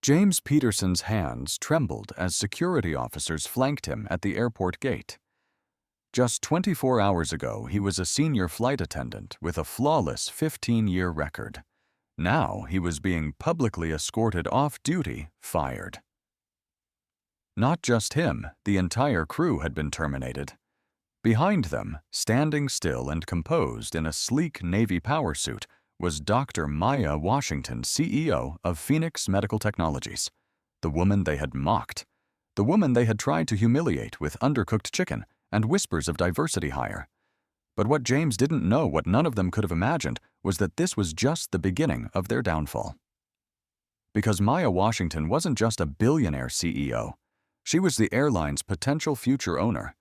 James Peterson's hands trembled as security officers flanked him at the airport gate. Just 24 hours ago, he was a senior flight attendant with a flawless 15-year record. Now he was being publicly escorted off duty, fired. Not just him, the entire crew had been terminated. Behind them, standing still and composed in a sleek Navy power suit, was Dr. Maya Washington, CEO of Phoenix Medical Technologies, the woman they had mocked, the woman they had tried to humiliate with undercooked chicken and whispers of diversity hire. But what James didn't know, what none of them could have imagined, was that this was just the beginning of their downfall. Because Maya Washington wasn't just a billionaire CEO, she was the airline's potential future owner,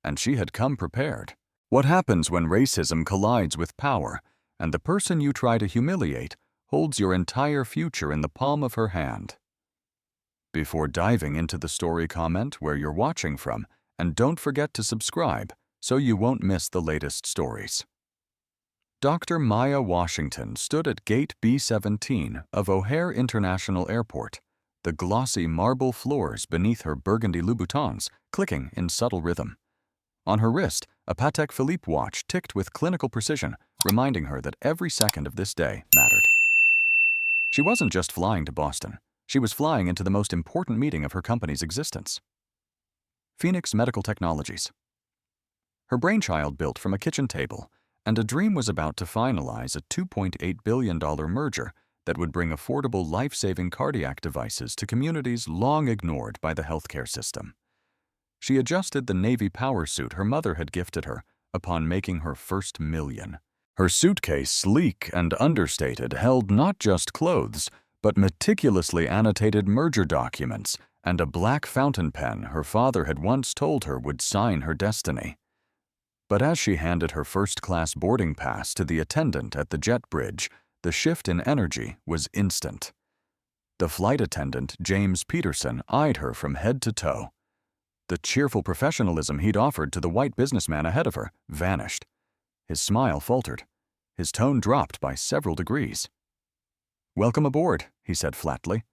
and she had come prepared. What happens when racism collides with power, and the person you try to humiliate holds your entire future in the palm of her hand? Before diving into the story, comment where you're watching from, and don't forget to subscribe so you won't miss the latest stories. Dr. Maya Washington stood at Gate B-17 of O'Hare International Airport, the glossy marble floors beneath her burgundy Louboutins clicking in subtle rhythm. On her wrist, a Patek Philippe watch ticked with clinical precision, reminding her that every second of this day mattered. She wasn't just flying to Boston. She was flying into the most important meeting of her company's existence. Phoenix Medical Technologies. Her brainchild built from a kitchen table, and a dream was about to finalize a $2.8 billion merger that would bring affordable life-saving cardiac devices to communities long ignored by the healthcare system. She adjusted the Navy power suit her mother had gifted her upon making her first million. Her suitcase, sleek and understated, held not just clothes, but meticulously annotated merger documents and a black fountain pen her father had once told her would sign her destiny. But as she handed her first-class boarding pass to the attendant at the jet bridge, the shift in energy was instant. The flight attendant, James Peterson, eyed her from head to toe. The cheerful professionalism he'd offered to the white businessman ahead of her vanished. His smile faltered. His tone dropped by several degrees. "Welcome aboard," he said flatly.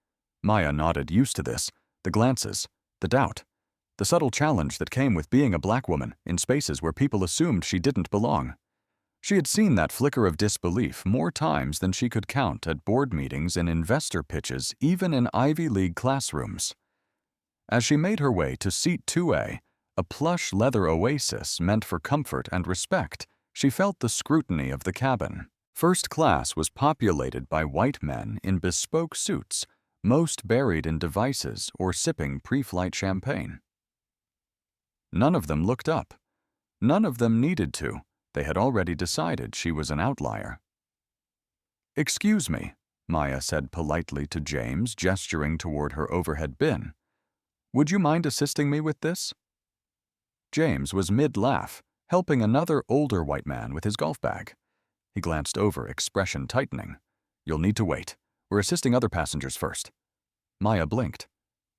Maya nodded, used to this. The glances, the doubt, the subtle challenge that came with being a black woman in spaces where people assumed she didn't belong. She had seen that flicker of disbelief more times than she could count at board meetings and investor pitches, even in Ivy League classrooms. As she made her way to seat 2A, a plush leather oasis meant for comfort and respect, she felt the scrutiny of the cabin. First class was populated by white men in bespoke suits, most buried in devices or sipping pre-flight champagne. None of them looked up. None of them needed to. They had already decided she was an outlier. "Excuse me," Maya said politely to James, gesturing toward her overhead bin. "Would you mind assisting me with this?" James was mid-laugh, helping another older white man with his golf bag. He glanced over, expression tightening. "You'll need to wait. We're assisting other passengers first." Maya blinked.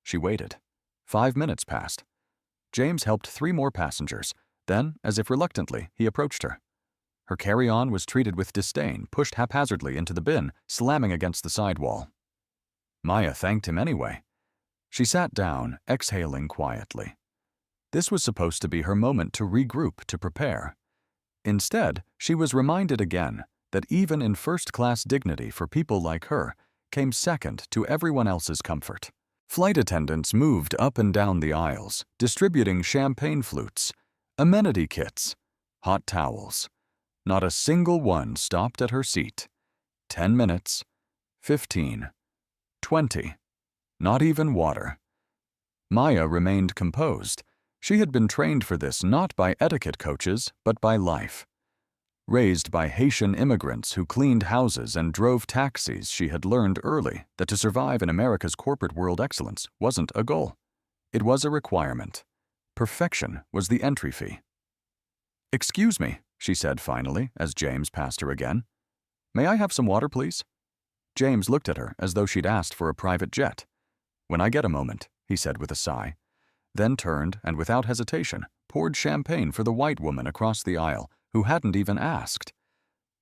She waited. 5 minutes passed. James helped 3 more passengers. Then, as if reluctantly, he approached her. Her carry-on was treated with disdain, pushed haphazardly into the bin, slamming against the sidewall. Maya thanked him anyway. She sat down, exhaling quietly. This was supposed to be her moment to regroup, to prepare. Instead, she was reminded again that even in first-class dignity for people like her came second to everyone else's comfort. Flight attendants moved up and down the aisles, distributing champagne flutes, amenity kits, hot towels. Not a single one stopped at her seat. 10 minutes, 15, 20, not even water. Maya remained composed. She had been trained for this not by etiquette coaches, but by life. Raised by Haitian immigrants who cleaned houses and drove taxis, she had learned early that to survive in America's corporate world, excellence wasn't a goal. It was a requirement. Perfection was the entry fee. "Excuse me," she said finally, as James passed her again. "May I have some water, please?" James looked at her as though she'd asked for a private jet. "When I get a moment," he said with a sigh, then turned and without hesitation poured champagne for the white woman across the aisle who hadn't even asked.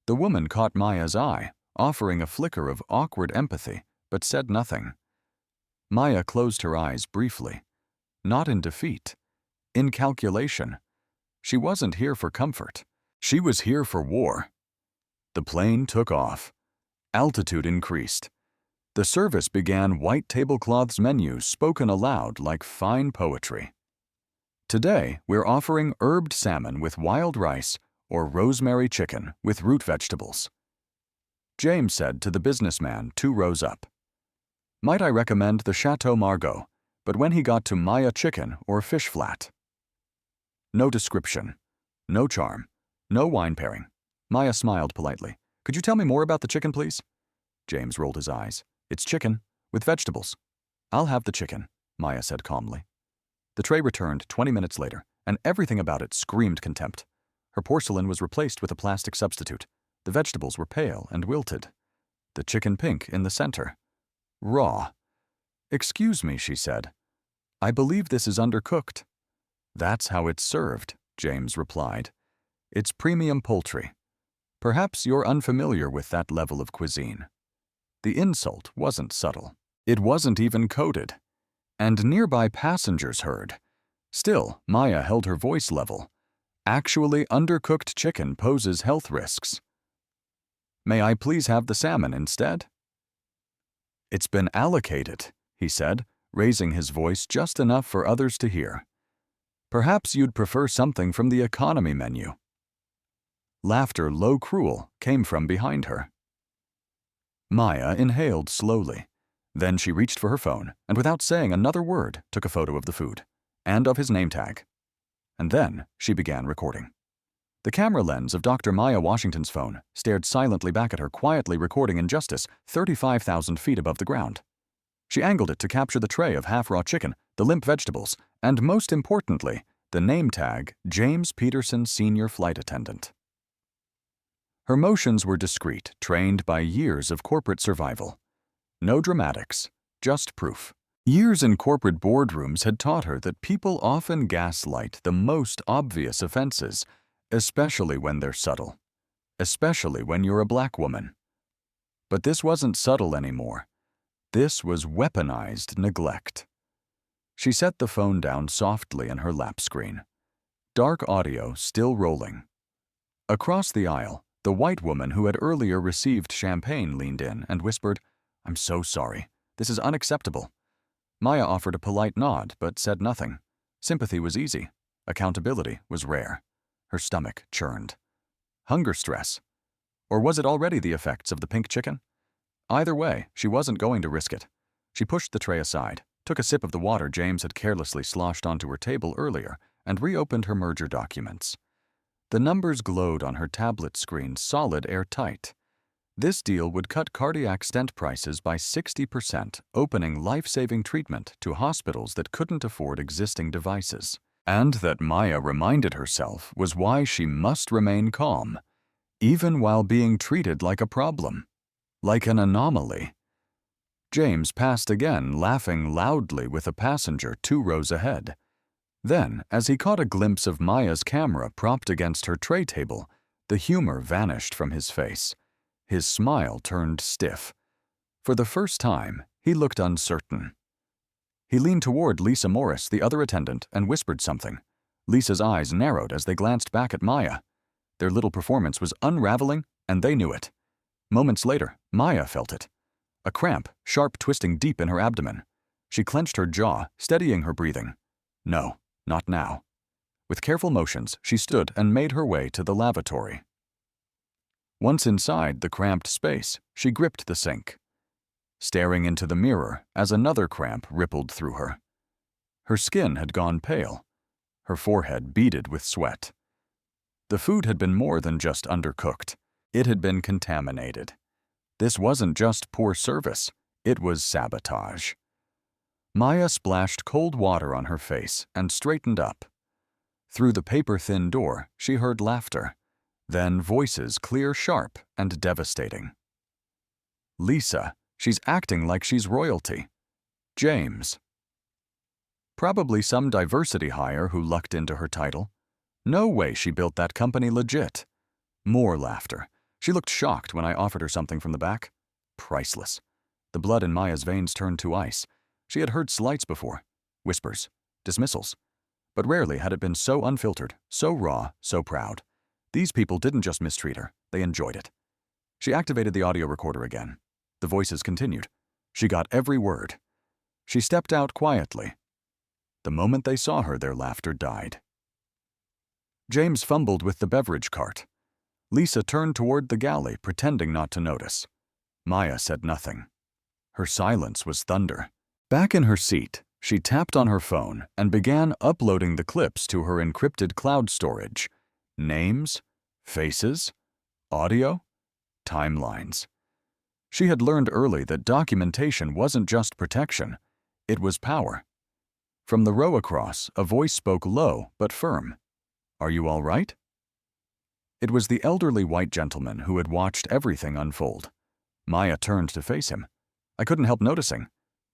The woman caught Maya's eye, offering a flicker of awkward empathy, but said nothing. Maya closed her eyes briefly. Not in defeat. In calculation. She wasn't here for comfort. She was here for war. The plane took off. Altitude increased. The service began white tablecloths menus spoken aloud like fine poetry. Today, we're offering herbed salmon with wild rice or rosemary chicken with root vegetables. James said to the businessman 2 rows up. Might I recommend the Chateau Margaux, but when he got to Maya chicken or fish flat. No description. No charm. No wine pairing. Maya smiled politely. Could you tell me more about the chicken, please? James rolled his eyes. It's chicken, with vegetables. I'll have the chicken, Maya said calmly. The tray returned 20 minutes later, and everything about it screamed contempt. Her porcelain was replaced with a plastic substitute. The vegetables were pale and wilted. The chicken pink in the center. Raw. Excuse me, she said. I believe this is undercooked. That's how it's served, James replied. It's premium poultry. Perhaps you're unfamiliar with that level of cuisine. The insult wasn't subtle. It wasn't even coded. And nearby passengers heard. Still, Maya held her voice level. Actually, undercooked chicken poses health risks. May I please have the salmon instead? It's been allocated, he said, raising his voice just enough for others to hear. Perhaps you'd prefer something from the economy menu. Laughter, low cruel, came from behind her. Maya inhaled slowly. Then she reached for her phone and without saying another word took a photo of the food and of his name tag. And then she began recording. The camera lens of Dr. Maya Washington's phone stared silently back at her, quietly recording injustice 35,000 feet above the ground. She angled it to capture the tray of half-raw chicken, the limp vegetables, and most importantly, the name tag, James Peterson, Senior Flight Attendant. Her motions were discreet, trained by years of corporate survival. No dramatics, just proof. Years in corporate boardrooms had taught her that people often gaslight the most obvious offenses, especially when they're subtle, especially when you're a black woman. But this wasn't subtle anymore. This was weaponized neglect. She set the phone down softly in her lap screen. Dark audio still rolling. Across the aisle, the white woman who had earlier received champagne leaned in and whispered, "I'm so sorry. This is unacceptable." Maya offered a polite nod, but said nothing. Sympathy was easy. Accountability was rare. Her stomach churned. Hunger stress. Or was it already the effects of the pink chicken? Either way, she wasn't going to risk it. She pushed the tray aside, took a sip of the water James had carelessly sloshed onto her table earlier, and reopened her merger documents. The numbers glowed on her tablet screen, solid airtight. This deal would cut cardiac stent prices by 60%, opening life-saving treatment to hospitals that couldn't afford existing devices. And that Maya reminded herself was why she must remain calm, even while being treated like a problem, like an anomaly. James passed again, laughing loudly with a passenger 2 rows ahead. Then, as he caught a glimpse of Maya's camera propped against her tray table, the humor vanished from his face. His smile turned stiff. For the first time, he looked uncertain. He leaned toward Lisa Morris, the other attendant, and whispered something. Lisa's eyes narrowed as they glanced back at Maya. Their little performance was unraveling, and they knew it. Moments later, Maya felt it. A cramp, sharp twisting deep in her abdomen. She clenched her jaw, steadying her breathing. No, not now. With careful motions, she stood and made her way to the lavatory. Once inside the cramped space, she gripped the sink, staring into the mirror as another cramp rippled through her. Her skin had gone pale, her forehead beaded with sweat. The food had been more than just undercooked. It had been contaminated. This wasn't just poor service, it was sabotage. Maya splashed cold water on her face and straightened up. Through the paper-thin door, she heard laughter, then voices clear, sharp, and devastating. Lisa, she's acting like she's royalty. James. Probably some diversity hire who lucked into her title. No way she built that company legit. More laughter. She looked shocked when I offered her something from the back. Priceless. The blood in Maya's veins turned to ice. She had heard slights before, whispers, dismissals, but rarely had it been so unfiltered, so raw, so proud. These people didn't just mistreat her, they enjoyed it. She activated the audio recorder again. The voices continued. She got every word. She stepped out quietly. The moment they saw her, their laughter died. James fumbled with the beverage cart. Lisa turned toward the galley, pretending not to notice. Maya said nothing. Her silence was thunder. Back in her seat, she tapped on her phone and began uploading the clips to her encrypted cloud storage. Names, faces, audio, timelines. She had learned early that documentation wasn't just protection, it was power. From the row across, a voice spoke low but firm. "Are you all right?" It was the elderly white gentleman who had watched everything unfold. Maya turned to face him. "I couldn't help noticing.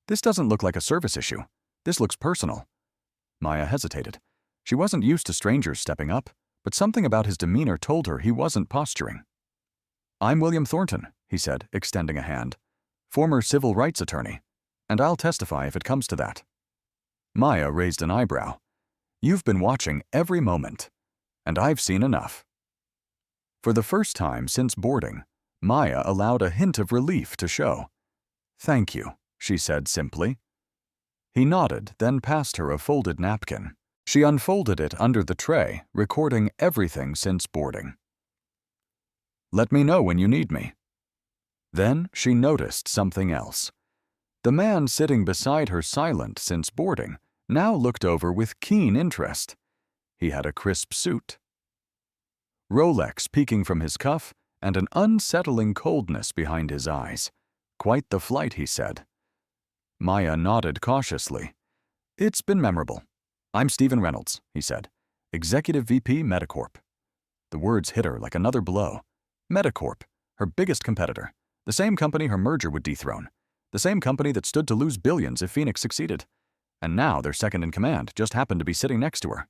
This doesn't look like a service issue. This looks personal." Maya hesitated. She wasn't used to strangers stepping up, but something about his demeanor told her he wasn't posturing. "I'm William Thornton," he said, extending a hand. "Former civil rights attorney, and I'll testify if it comes to that." Maya raised an eyebrow. "You've been watching every moment, and I've seen enough." For the first time since boarding, Maya allowed a hint of relief to show. "Thank you," she said simply. He nodded, then passed her a folded napkin. She unfolded it under the tray, recording everything since boarding. "Let me know when you need me." Then she noticed something else. The man sitting beside her, silent since boarding, now looked over with keen interest. He had a crisp suit, Rolex peeking from his cuff, and an unsettling coldness behind his eyes. "Quite the flight," he said. Maya nodded cautiously. "It's been memorable. I'm Stephen Reynolds," he said, "Executive VP Medicorp." The words hit her like another blow. Medicorp, her biggest competitor, the same company her merger would dethrone, the same company that stood to lose billions if Phoenix succeeded. And now their second in command just happened to be sitting next to her.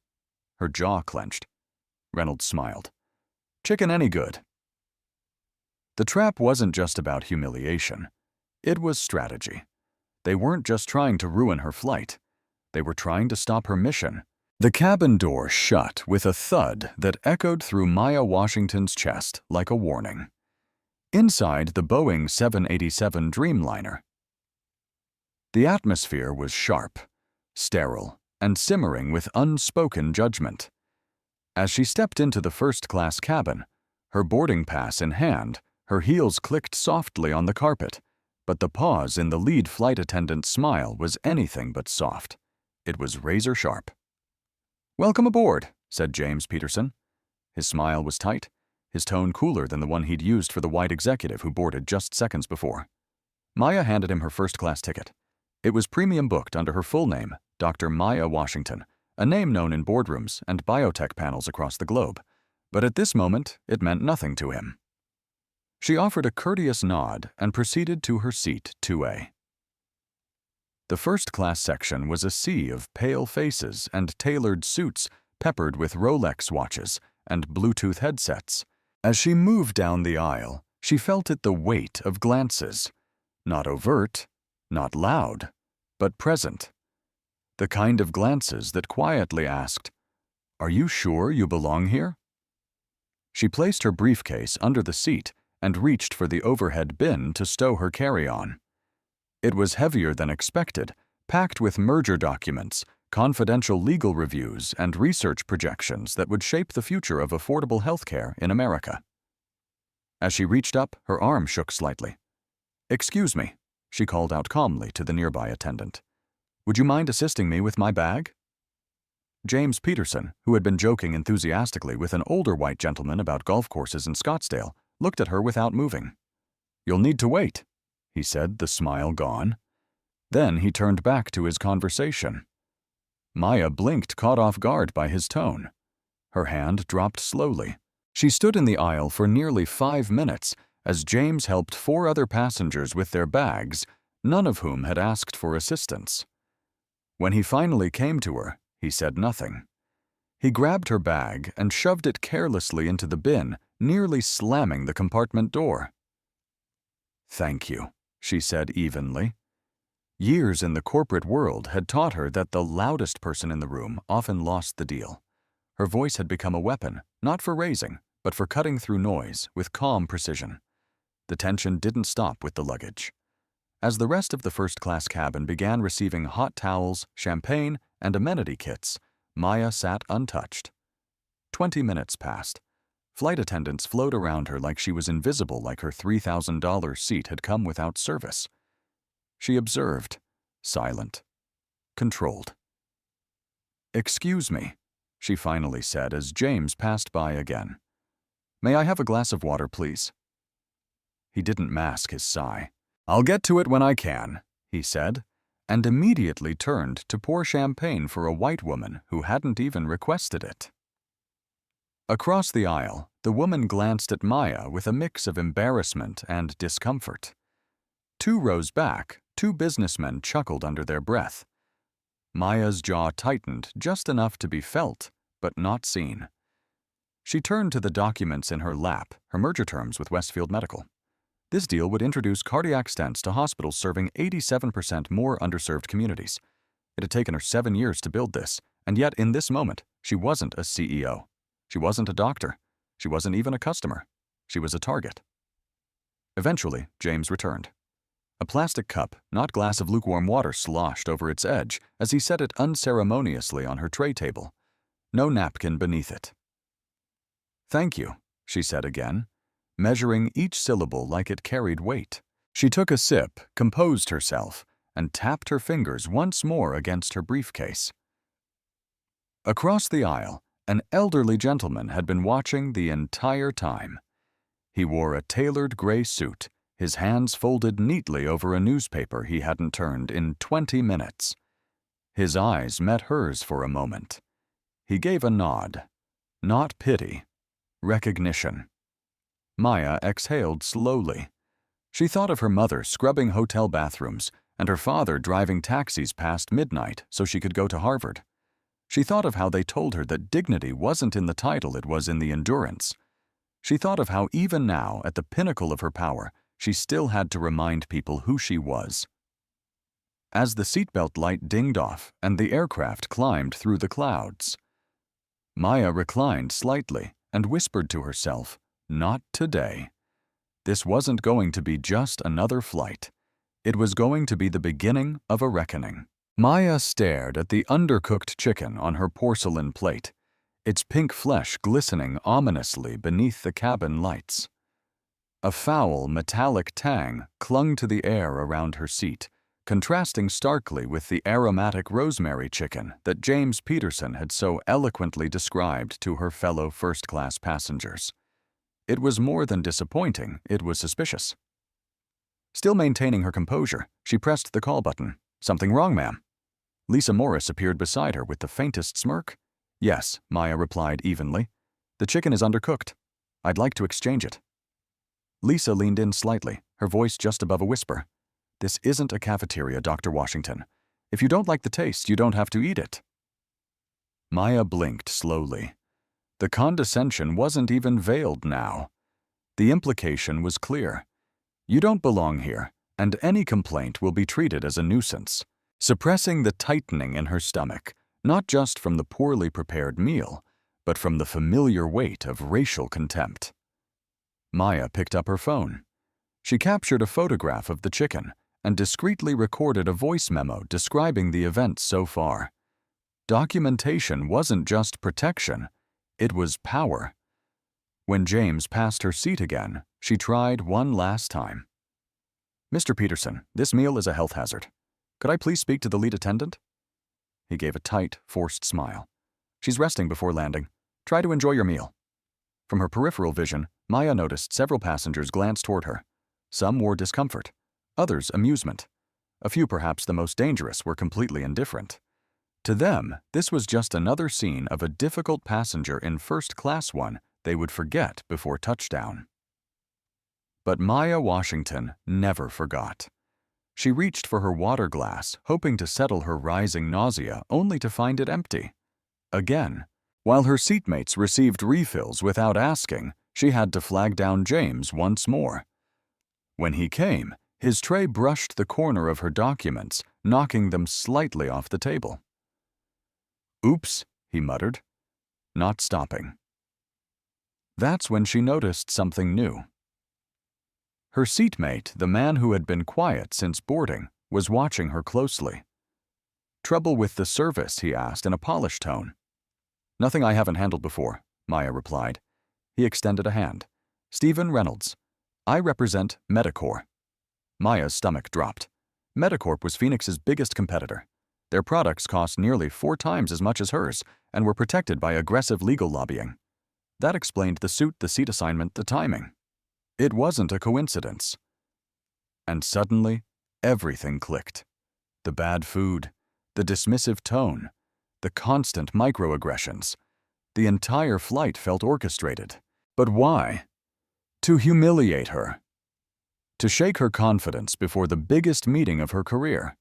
Her jaw clenched. Reynolds smiled. "Chicken any good?" The trap wasn't just about humiliation. It was strategy. They weren't just trying to ruin her flight. They were trying to stop her mission. The cabin door shut with a thud that echoed through Maya Washington's chest like a warning. Inside the Boeing 787 Dreamliner, the atmosphere was sharp, sterile, and simmering with unspoken judgment. As she stepped into the first-class cabin, her boarding pass in hand, her heels clicked softly on the carpet, but the pause in the lead flight attendant's smile was anything but soft. It was razor-sharp. "Welcome aboard," said James Peterson. His smile was tight, his tone cooler than the one he'd used for the white executive who boarded just seconds before. Maya handed him her first-class ticket. It was premium booked under her full name, Dr. Maya Washington, a name known in boardrooms and biotech panels across the globe, but at this moment it meant nothing to him. She offered a courteous nod and proceeded to her seat 2A. The first-class section was a sea of pale faces and tailored suits peppered with Rolex watches and Bluetooth headsets. As she moved down the aisle, she felt it the weight of glances. Not overt, not loud, but present. The kind of glances that quietly asked, "Are you sure you belong here?" She placed her briefcase under the seat and reached for the overhead bin to stow her carry-on. It was heavier than expected, packed with merger documents, confidential legal reviews, and research projections that would shape the future of affordable healthcare in America. As she reached up, her arm shook slightly. "Excuse me," she called out calmly to the nearby attendant. "Would you mind assisting me with my bag?" James Peterson, who had been joking enthusiastically with an older white gentleman about golf courses in Scottsdale, looked at her without moving. "You'll need to wait," he said, the smile gone. Then he turned back to his conversation. Maya blinked, caught off guard by his tone. Her hand dropped slowly. She stood in the aisle for nearly 5 minutes as James helped 4 other passengers with their bags, none of whom had asked for assistance. When he finally came to her, he said nothing. He grabbed her bag and shoved it carelessly into the bin, nearly slamming the compartment door. "Thank you," she said evenly. Years in the corporate world had taught her that the loudest person in the room often lost the deal. Her voice had become a weapon, not for raising, but for cutting through noise with calm precision. The tension didn't stop with the luggage. As the rest of the first-class cabin began receiving hot towels, champagne, and amenity kits, Maya sat untouched. 20 minutes passed. Flight attendants flowed around her like she was invisible, like her $3,000 seat had come without service. She observed, silent, controlled. "Excuse me," she finally said as James passed by again. "May I have a glass of water, please?" He didn't mask his sigh. "I'll get to it when I can," he said, and immediately turned to pour champagne for a white woman who hadn't even requested it. Across the aisle, the woman glanced at Maya with a mix of embarrassment and discomfort. 2 rows back, 2 businessmen chuckled under their breath. Maya's jaw tightened just enough to be felt, but not seen. She turned to the documents in her lap, her merger terms with Westfield Medical. This deal would introduce cardiac stents to hospitals serving 87% more underserved communities. It had taken her 7 years to build this, and yet in this moment, she wasn't a CEO. She wasn't a doctor. She wasn't even a customer. She was a target. Eventually, James returned. A plastic cup, not glass of lukewarm water, sloshed over its edge as he set it unceremoniously on her tray table. No napkin beneath it. "Thank you," she said again, measuring each syllable like it carried weight. She took a sip, composed herself, and tapped her fingers once more against her briefcase. Across the aisle, an elderly gentleman had been watching the entire time. He wore a tailored gray suit, his hands folded neatly over a newspaper he hadn't turned in 20 minutes. His eyes met hers for a moment. He gave a nod. Not pity. Recognition. Maya exhaled slowly. She thought of her mother scrubbing hotel bathrooms and her father driving taxis past midnight so she could go to Harvard. She thought of how they told her that dignity wasn't in the title, it was in the endurance. She thought of how even now, at the pinnacle of her power, she still had to remind people who she was. As the seatbelt light dinged off and the aircraft climbed through the clouds, Maya reclined slightly and whispered to herself, "Not today." This wasn't going to be just another flight. It was going to be the beginning of a reckoning. Maya stared at the undercooked chicken on her porcelain plate, its pink flesh glistening ominously beneath the cabin lights. A foul, metallic tang clung to the air around her seat, contrasting starkly with the aromatic rosemary chicken that James Peterson had so eloquently described to her fellow first-class passengers. It was more than disappointing, it was suspicious. Still maintaining her composure, she pressed the call button. "Something wrong, ma'am?" Lisa Morris appeared beside her with the faintest smirk. "Yes," Maya replied evenly. "The chicken is undercooked. I'd like to exchange it." Lisa leaned in slightly, her voice just above a whisper. "This isn't a cafeteria, Dr. Washington. If you don't like the taste, you don't have to eat it." Maya blinked slowly. The condescension wasn't even veiled now. The implication was clear. You don't belong here, and any complaint will be treated as a nuisance. Suppressing the tightening in her stomach, not just from the poorly prepared meal, but from the familiar weight of racial contempt. Maya picked up her phone. She captured a photograph of the chicken and discreetly recorded a voice memo describing the events so far. Documentation wasn't just protection, it was power. When James passed her seat again, she tried one last time. "Mr. Peterson, this meal is a health hazard. Could I please speak to the lead attendant?" He gave a tight, forced smile. "She's resting before landing. Try to enjoy your meal." From her peripheral vision, Maya noticed several passengers glance toward her. Some wore discomfort, others amusement. A few, perhaps the most dangerous, were completely indifferent. To them, this was just another scene of a difficult passenger in first-class one they would forget before touchdown. But Maya Washington never forgot. She reached for her water glass, hoping to settle her rising nausea, only to find it empty. Again, while her seatmates received refills without asking, she had to flag down James once more. When he came, His tray brushed the corner of her documents, knocking them slightly off the table. "Oops," he muttered, not stopping. That's when she noticed something new. Her seatmate, the man who had been quiet since boarding, was watching her closely. "Trouble with the service?" he asked in a polished tone. "Nothing I haven't handled before," Maya replied. He extended a hand. "Stephen Reynolds. I represent Medicorp." Maya's stomach dropped. Medicorp was Phoenix's biggest competitor. Their products cost nearly 4 times as much as hers and were protected by aggressive legal lobbying. That explained the suit, the seat assignment, the timing. It wasn't a coincidence. And suddenly, everything clicked. The bad food, the dismissive tone, the constant microaggressions. The entire flight felt orchestrated. But why? To humiliate her. To shake her confidence before the biggest meeting of her career.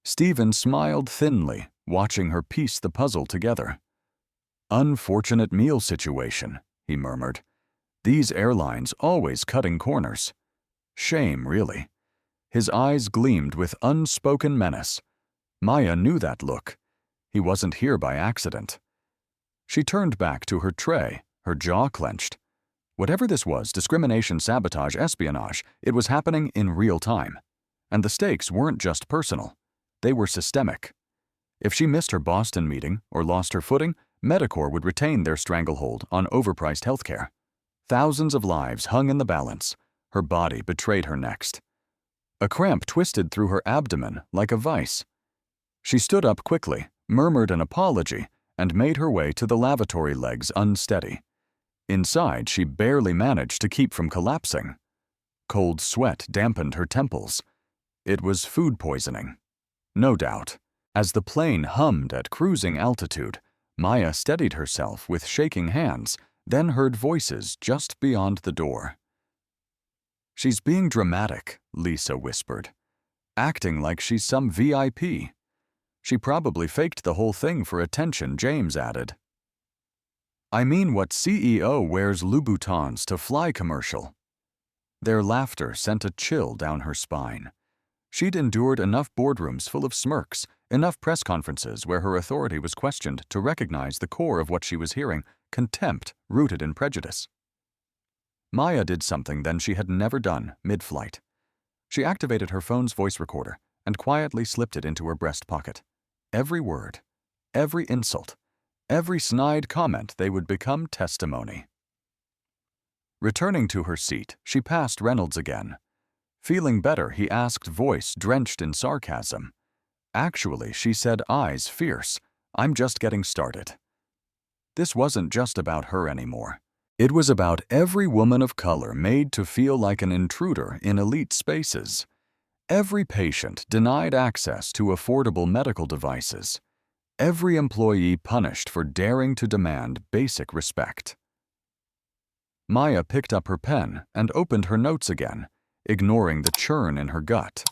Stephen smiled thinly, watching her piece the puzzle together. "Unfortunate meal situation," he murmured. "These airlines always cutting corners. Shame, really." His eyes gleamed with unspoken menace. Maya knew that look. He wasn't here by accident. She turned back to her tray, her jaw clenched. Whatever this was, discrimination, sabotage, espionage, it was happening in real time. And the stakes weren't just personal. They were systemic. If she missed her Boston meeting or lost her footing, Medicorp would retain their stranglehold on overpriced healthcare. Thousands of lives hung in the balance. Her body betrayed her next. A cramp twisted through her abdomen like a vice. She stood up quickly, murmured an apology, and made her way to the lavatory legs unsteady. Inside, she barely managed to keep from collapsing. Cold sweat dampened her temples. It was food poisoning. No doubt. As the plane hummed at cruising altitude, Maya steadied herself with shaking hands, then heard voices just beyond the door. "She's being dramatic," Lisa whispered. "Acting like she's some VIP. She probably faked the whole thing for attention," James added. "I mean, what CEO wears Louboutins to fly commercial?" Their laughter sent a chill down her spine. She'd endured enough boardrooms full of smirks, enough press conferences where her authority was questioned to recognize the core of what she was hearing, contempt rooted in prejudice. Maya did something then she had never done mid-flight. She activated her phone's voice recorder and quietly slipped it into her breast pocket. Every word, every insult, every snide comment, they would become testimony. Returning to her seat, she passed Reynolds again. Feeling better, he asked, voice drenched in sarcasm. "Actually," she said, eyes fierce, "I'm just getting started." This wasn't just about her anymore. It was about every woman of color made to feel like an intruder in elite spaces. Every patient denied access to affordable medical devices. Every employee punished for daring to demand basic respect. Maya picked up her pen and opened her notes again, ignoring the churn in her gut.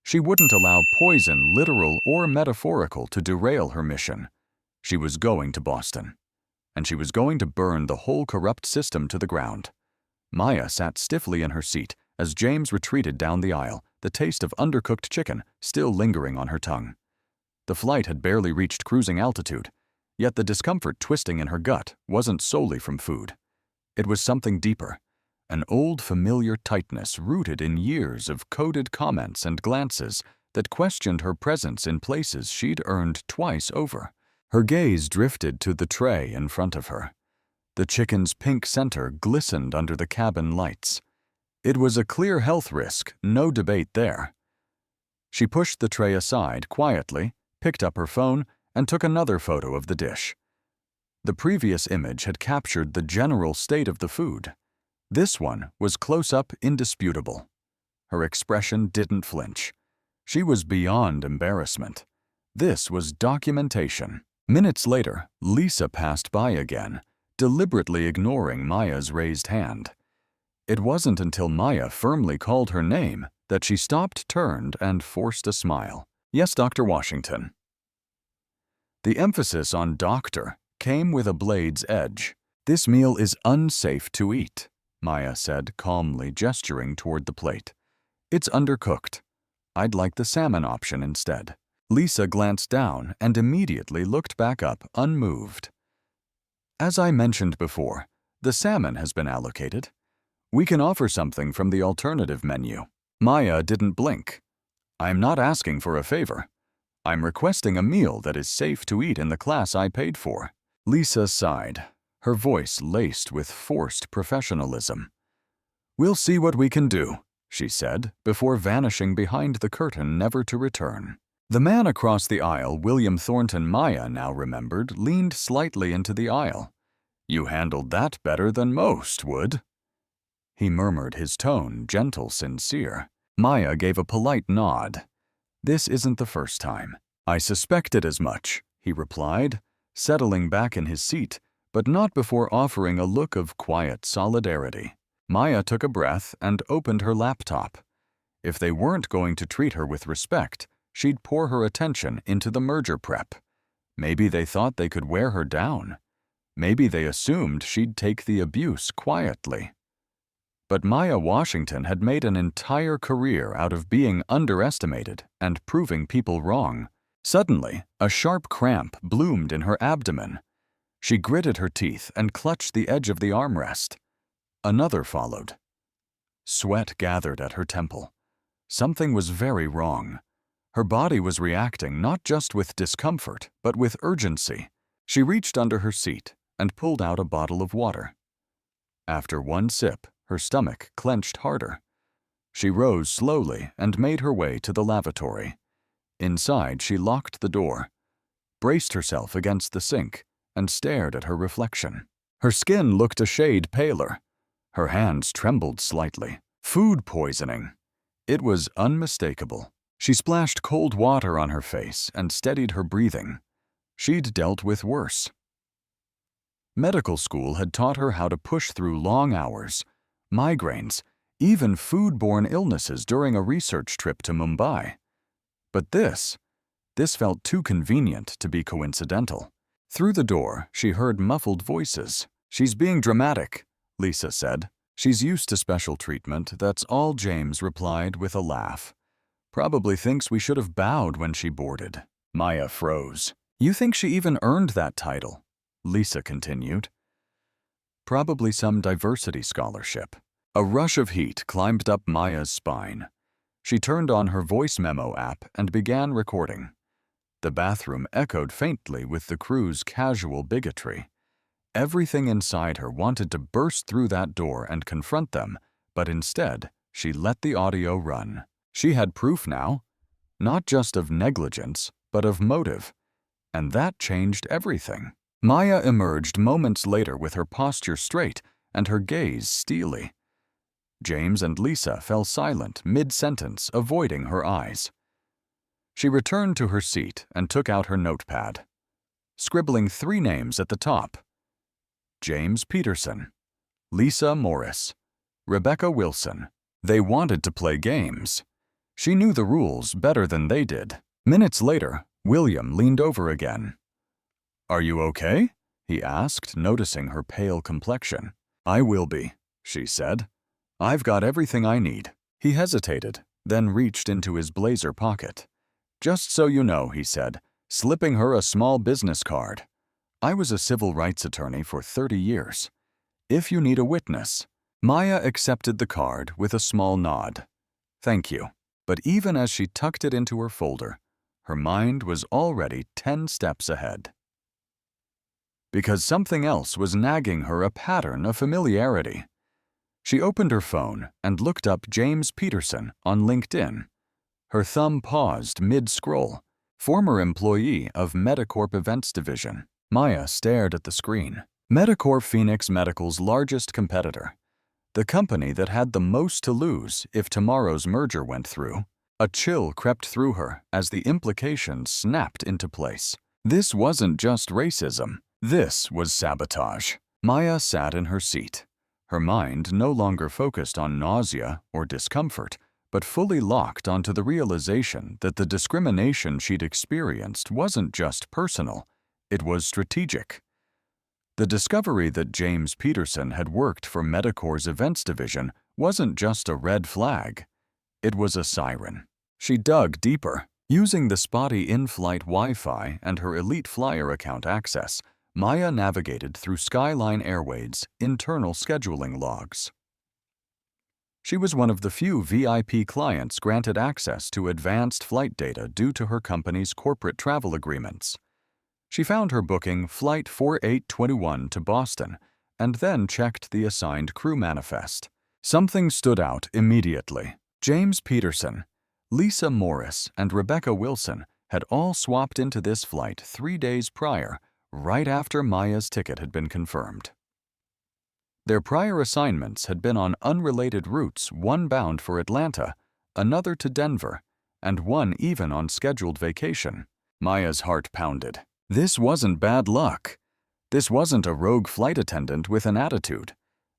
She wouldn't allow poison, literal or metaphorical, to derail her mission. She was going to Boston, and she was going to burn the whole corrupt system to the ground. Maya sat stiffly in her seat as James retreated down the aisle, the taste of undercooked chicken still lingering on her tongue. The flight had barely reached cruising altitude, yet the discomfort twisting in her gut wasn't solely from food. It was something deeper. An old familiar tightness rooted in years of coded comments and glances that questioned her presence in places she'd earned twice over. Her gaze drifted to the tray in front of her. The chicken's pink center glistened under the cabin lights. It was a clear health risk, no debate there. She pushed the tray aside quietly, picked up her phone, and took another photo of the dish. The previous image had captured the general state of the food. This one was close-up, indisputable. Her expression didn't flinch. She was beyond embarrassment. This was documentation. Minutes later, Lisa passed by again, deliberately ignoring Maya's raised hand. It wasn't until Maya firmly called her name that she stopped, turned, and forced a smile. "Yes, Dr. Washington." The emphasis on doctor came with a blade's edge. "This meal is unsafe to eat," Maya said calmly, gesturing toward the plate. It's undercooked. I'd like the salmon option instead. Lisa glanced down and immediately looked back up, unmoved. As I mentioned before, the salmon has been allocated. We can offer something from the alternative menu. Maya didn't blink. I'm not asking for a favor. I'm requesting a meal that is safe to eat in the class I paid for. Lisa sighed, her voice laced with forced professionalism. We'll see what we can do, she said, before vanishing behind the curtain never to return. The man across the aisle, William Thornton, Maya now remembered, leaned slightly into the aisle. You handled that better than most, Wood. He murmured, his tone gentle, sincere. Maya gave a polite nod. This isn't the first time. I suspected as much, he replied, settling back in his seat, but not before offering a look of quiet solidarity. Maya took a breath and opened her laptop. If they weren't going to treat her with respect, she'd pour her attention into the merger prep. Maybe they thought they could wear her down. Maybe they assumed she'd take the abuse quietly. But Maya Washington had made an entire career out of being underestimated and proving people wrong. Suddenly, a sharp cramp bloomed in her abdomen. She gritted her teeth and clutched the edge of the armrest. Another followed. Sweat gathered at her temple. Something was very wrong. Her body was reacting not just with discomfort, but with urgency. She reached under her seat and pulled out a bottle of water. After one sip, her stomach clenched harder. She rose slowly and made her way to the lavatory. Inside, she locked the door, braced herself against the sink, and stared at her reflection. Her skin looked a shade paler. Her hands trembled slightly. Food poisoning. It was unmistakable. She splashed cold water on her face and steadied her breathing. She'd dealt with worse. Medical school had taught her how to push through long hours, migraines, even foodborne illnesses during a research trip to Mumbai. But this felt too convenient to be coincidental. Through the door, she heard muffled voices. She's being dramatic, Lisa said. She's used to special treatment, that's all, James replied with a laugh. Probably thinks we should have bowed when she boarded. Maya froze. You think she even earned that title? Lisa continued. Probably some diversity scholarship. A rush of heat climbed up Maya's spine. She turned on her voice memo app and began recording. The bathroom echoed faintly with the crew's casual bigotry. Everything inside her wanted to burst through that door and confront them, but instead, she let the audio run. She had proof now, not just of negligence, but of motive. And that changed everything. Maya emerged moments later with her posture straight and her gaze steely. James and Lisa fell silent mid-sentence, avoiding her eyes. She returned to her seat and took out her notepad, scribbling 3 names at the top. James Peterson, Lisa Morris, Rebecca Wilson. They wanted to play games. She knew the rules better than they did. Minutes later, William leaned over again. Are you okay? He asked, noticing her pale complexion. I will be, she said. I've got everything I need. He hesitated, then reached into his blazer pocket. Just so you know, he said, slipping her a small business card. I was a civil rights attorney for 30 years. If you need a witness. Maya accepted the card with a small nod. Thank you. But even as she tucked it into her folder, her mind was already 10 steps ahead. Because something else was nagging her, a pattern of familiarity. She opened her phone and looked up James Peterson on LinkedIn. Her thumb paused mid-scroll. Former employee of Medicorp Events Division. Maya stared at the screen. Medicorp, Phoenix Medical's largest competitor. The company that had the most to lose if tomorrow's merger went through. A chill crept through her as the implications snapped into place. This wasn't just racism. This was sabotage. Maya sat in her seat. Her mind no longer focused on nausea or discomfort, but fully locked onto the realization that the discrimination she'd experienced wasn't just personal, it was strategic. The discovery that James Peterson had worked for Medicorp's events division wasn't just a red flag. It was a siren. She dug deeper. Using the spotty in-flight Wi-Fi and her Elite Flyer account access, Maya navigated through Skyline Airways' internal scheduling logs. She was one of the few VIP clients granted access to advanced flight data due to her company's corporate travel agreements. She found her booking Flight 4821 to Boston and then checked the assigned crew manifest. Something stood out immediately. James Peterson, Lisa Morris, and Rebecca Wilson had all swapped into this flight 3 days prior, right after Maya's ticket had been confirmed. Their prior assignments had been on unrelated routes, one bound for Atlanta, another to Denver, and one even on scheduled vacation. Maya's heart pounded. This wasn't bad luck. This wasn't a rogue flight attendant with an attitude.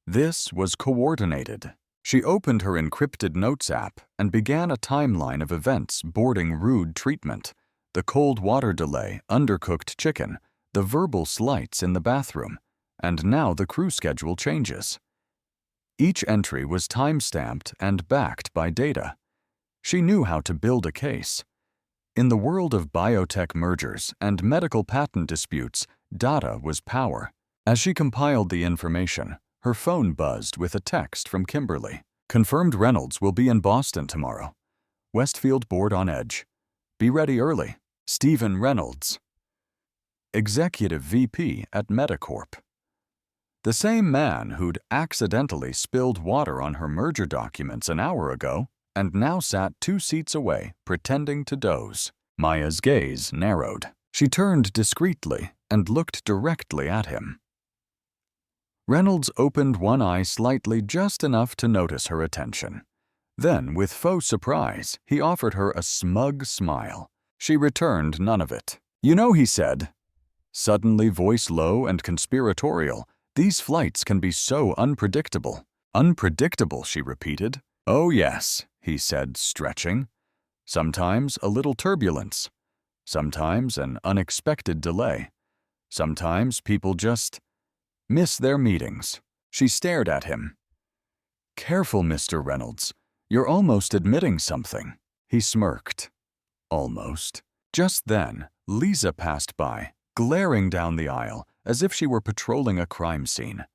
This was coordinated. She opened her encrypted notes app and began a timeline of events boarding rude treatment, the cold water delay, undercooked chicken, the verbal slights in the bathroom, and now the crew schedule changes. Each entry was time-stamped and backed by data. She knew how to build a case. In the world of biotech mergers and medical patent disputes, data was power. As she compiled the information, her phone buzzed with a text from Kimberly. Confirmed Reynolds will be in Boston tomorrow. Westfield board on edge. Be ready early. Stephen Reynolds, Executive VP at Medicorp. The same man who'd accidentally spilled water on her merger documents an hour ago and now sat 2 seats away, pretending to doze. Maya's gaze narrowed. She turned discreetly and looked directly at him. Reynolds opened one eye slightly, just enough to notice her attention. Then, with faux surprise, he offered her a smug smile. She returned none of it. "You know," he said, suddenly voice low and conspiratorial, "these flights can be so unpredictable." "Unpredictable," she repeated. "Oh yes," he said, stretching. "Sometimes a little turbulence. Sometimes an unexpected delay. Sometimes people just miss their meetings." She stared at him. "Careful, Mr. Reynolds. You're almost admitting something." He smirked. Almost. Just then, Lisa passed by, glaring down the aisle as if she were patrolling a crime scene.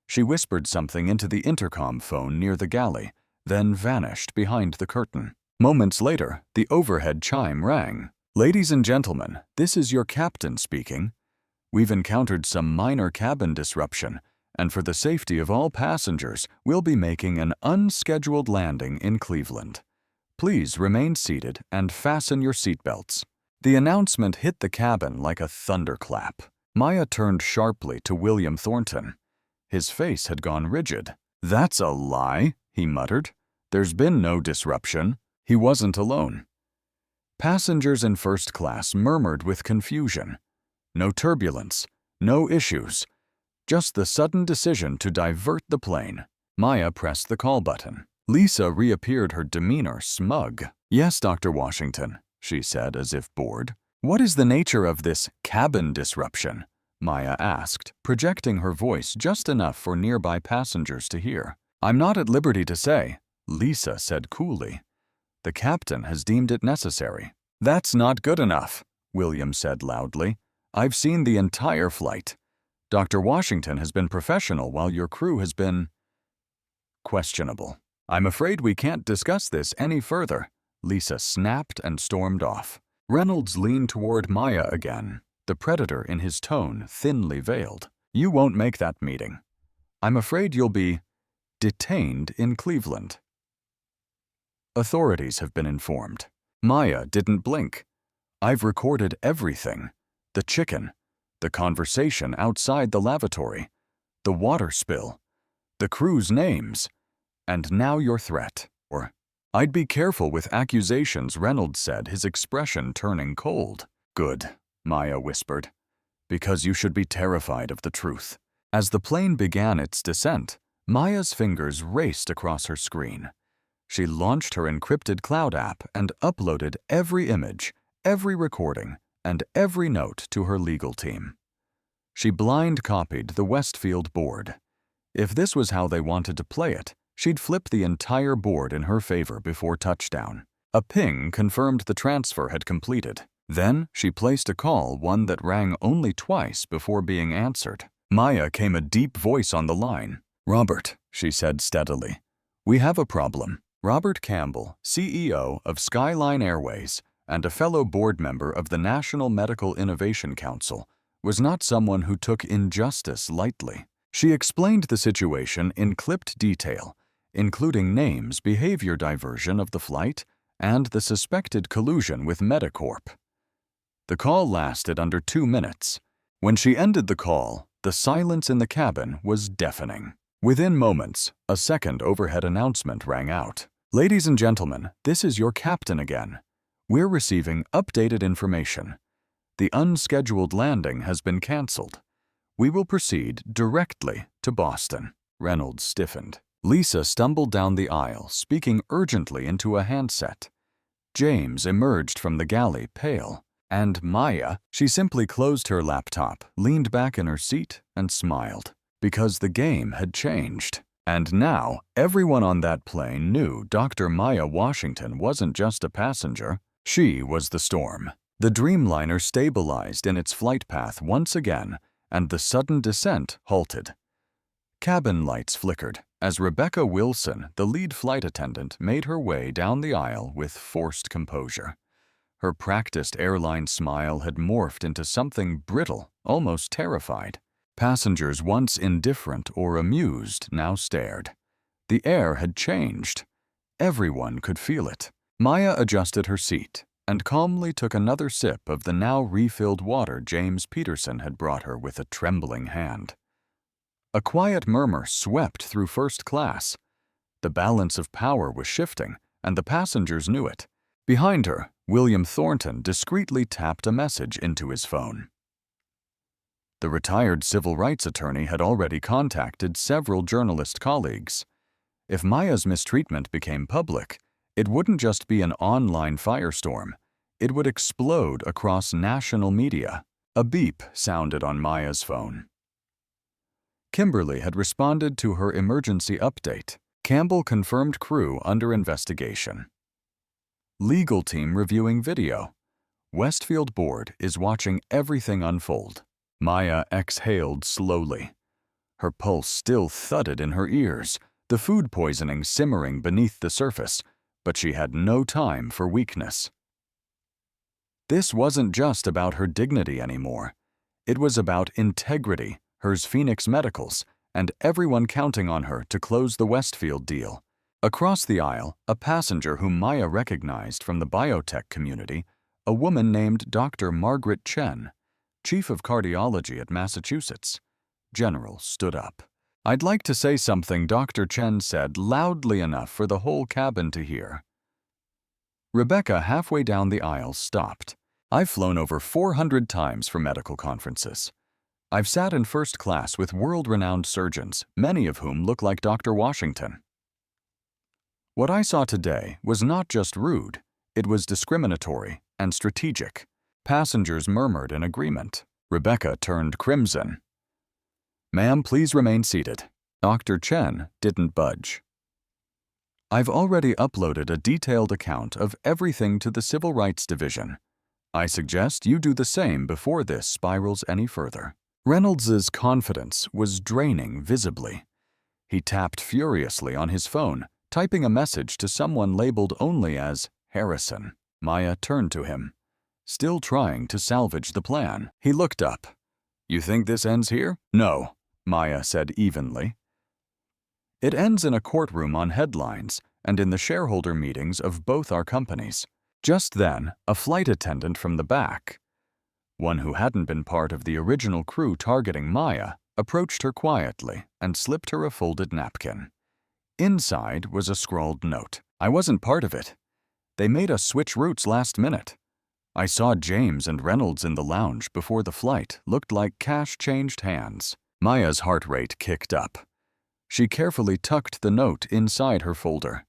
She whispered something into the intercom phone near the galley, then vanished behind the curtain. Moments later, the overhead chime rang. "Ladies and gentlemen, this is your captain speaking. We've encountered some minor cabin disruption, and for the safety of all passengers, we'll be making an unscheduled landing in Cleveland. Please remain seated and fasten your seatbelts." The announcement hit the cabin like a thunderclap. Maya turned sharply to William Thornton. His face had gone rigid. "That's a lie," he muttered. "There's been no disruption." He wasn't alone. Passengers in first class murmured with confusion. No turbulence, no issues, just the sudden decision to divert the plane. Maya pressed the call button. Lisa reappeared, her demeanor smug. "Yes, Dr. Washington," she said as if bored. "What is the nature of this cabin disruption?" Maya asked, projecting her voice just enough for nearby passengers to hear. "I'm not at liberty to say," Lisa said coolly. "The captain has deemed it necessary." "That's not good enough," William said loudly. "I've seen the entire flight. Dr. Washington has been professional while your crew has been questionable. I'm afraid we can't discuss this any further." Lisa snapped and stormed off. Reynolds leaned toward Maya again, the predator in his tone thinly veiled. "You won't make that meeting. I'm afraid you'll be detained in Cleveland." Authorities have been informed. Maya didn't blink. "I've recorded everything. The chicken, the conversation outside the lavatory, the water spill, the crew's names, and now your threat." "I'd be careful with accusations," Reynolds said, his expression turning cold. "Good," Maya whispered, "because you should be terrified of the truth." As the plane began its descent, Maya's fingers raced across her screen. She launched her encrypted cloud app and uploaded every image, every recording, and every note to her legal team. She blind copied the Westfield board. If this was how they wanted to play it, She'd flipped the entire board in her favor before touchdown. A ping confirmed the transfer had completed. Then she placed a call, one that rang only twice before being answered. Maya came a deep voice on the line. "Robert," she said steadily, "we have a problem." Robert Campbell, CEO of Skyline Airways and a fellow board member of the National Medical Innovation Council, was not someone who took injustice lightly. She explained the situation in clipped detail, including names, behavior diversion of the flight, and the suspected collusion with Medicorp. The call lasted under 2 minutes. When she ended the call, the silence in the cabin was deafening. Within moments, a second overhead announcement rang out. "Ladies and gentlemen, this is your captain again. We're receiving updated information. The unscheduled landing has been canceled. We will proceed directly to Boston." Reynolds stiffened. Lisa stumbled down the aisle, speaking urgently into a handset. James emerged from the galley, pale. And Maya, she simply closed her laptop, leaned back in her seat, and smiled. Because the game had changed. And now, everyone on that plane knew Dr. Maya Washington wasn't just a passenger. She was the storm. The Dreamliner stabilized in its flight path once again, and the sudden descent halted. Cabin lights flickered as Rebecca Wilson, the lead flight attendant, made her way down the aisle with forced composure. Her practiced airline smile had morphed into something brittle, almost terrified. Passengers once indifferent or amused now stared. The air had changed. Everyone could feel it. Maya adjusted her seat and calmly took another sip of the now refilled water James Peterson had brought her with a trembling hand. A quiet murmur swept through first class. The balance of power was shifting, and the passengers knew it. Behind her, William Thornton discreetly tapped a message into his phone. The retired civil rights attorney had already contacted several journalist colleagues. If Maya's mistreatment became public, it wouldn't just be an online firestorm. It would explode across national media. A beep sounded on Maya's phone. Kimberly had responded to her emergency update. Campbell confirmed crew under investigation. Legal team reviewing video. Westfield board is watching everything unfold. Maya exhaled slowly. Her pulse still thudded in her ears, the food poisoning simmering beneath the surface, but she had no time for weakness. This wasn't just about her dignity anymore. It was about integrity, hers Phoenix Medical's, and everyone counting on her to close the Westfield deal. Across the aisle, a passenger whom Maya recognized from the biotech community, a woman named Dr. Margaret Chen, Chief of Cardiology at Massachusetts. General stood up. "I'd like to say something," Dr. Chen said loudly enough for the whole cabin to hear. Rebecca, halfway down the aisle, stopped. "I've flown over 400 times for medical conferences. I've sat in first class with world-renowned surgeons, many of whom look like Dr. Washington. What I saw today was not just rude, it was discriminatory and strategic." Passengers murmured in agreement. Rebecca turned crimson. "Ma'am, please remain seated." Dr. Chen didn't budge. "I've already uploaded a detailed account of everything to the Civil Rights Division. I suggest you do the same before this spirals any further." Reynolds's confidence was draining visibly. He tapped furiously on his phone, typing a message to someone labeled only as Harrison. Maya turned to him, still trying to salvage the plan. He looked up. "You think this ends here?" "No," Maya said evenly. "It ends in a courtroom on headlines and in the shareholder meetings of both our companies." Just then, a flight attendant from the back, one who hadn't been part of the original crew targeting Maya, approached her quietly and slipped her a folded napkin. Inside was a scrawled note. "I wasn't part of it. They made us switch routes last minute. I saw James and Reynolds in the lounge before the flight. Looked like cash changed hands." Maya's heart rate kicked up. She carefully tucked the note inside her folder.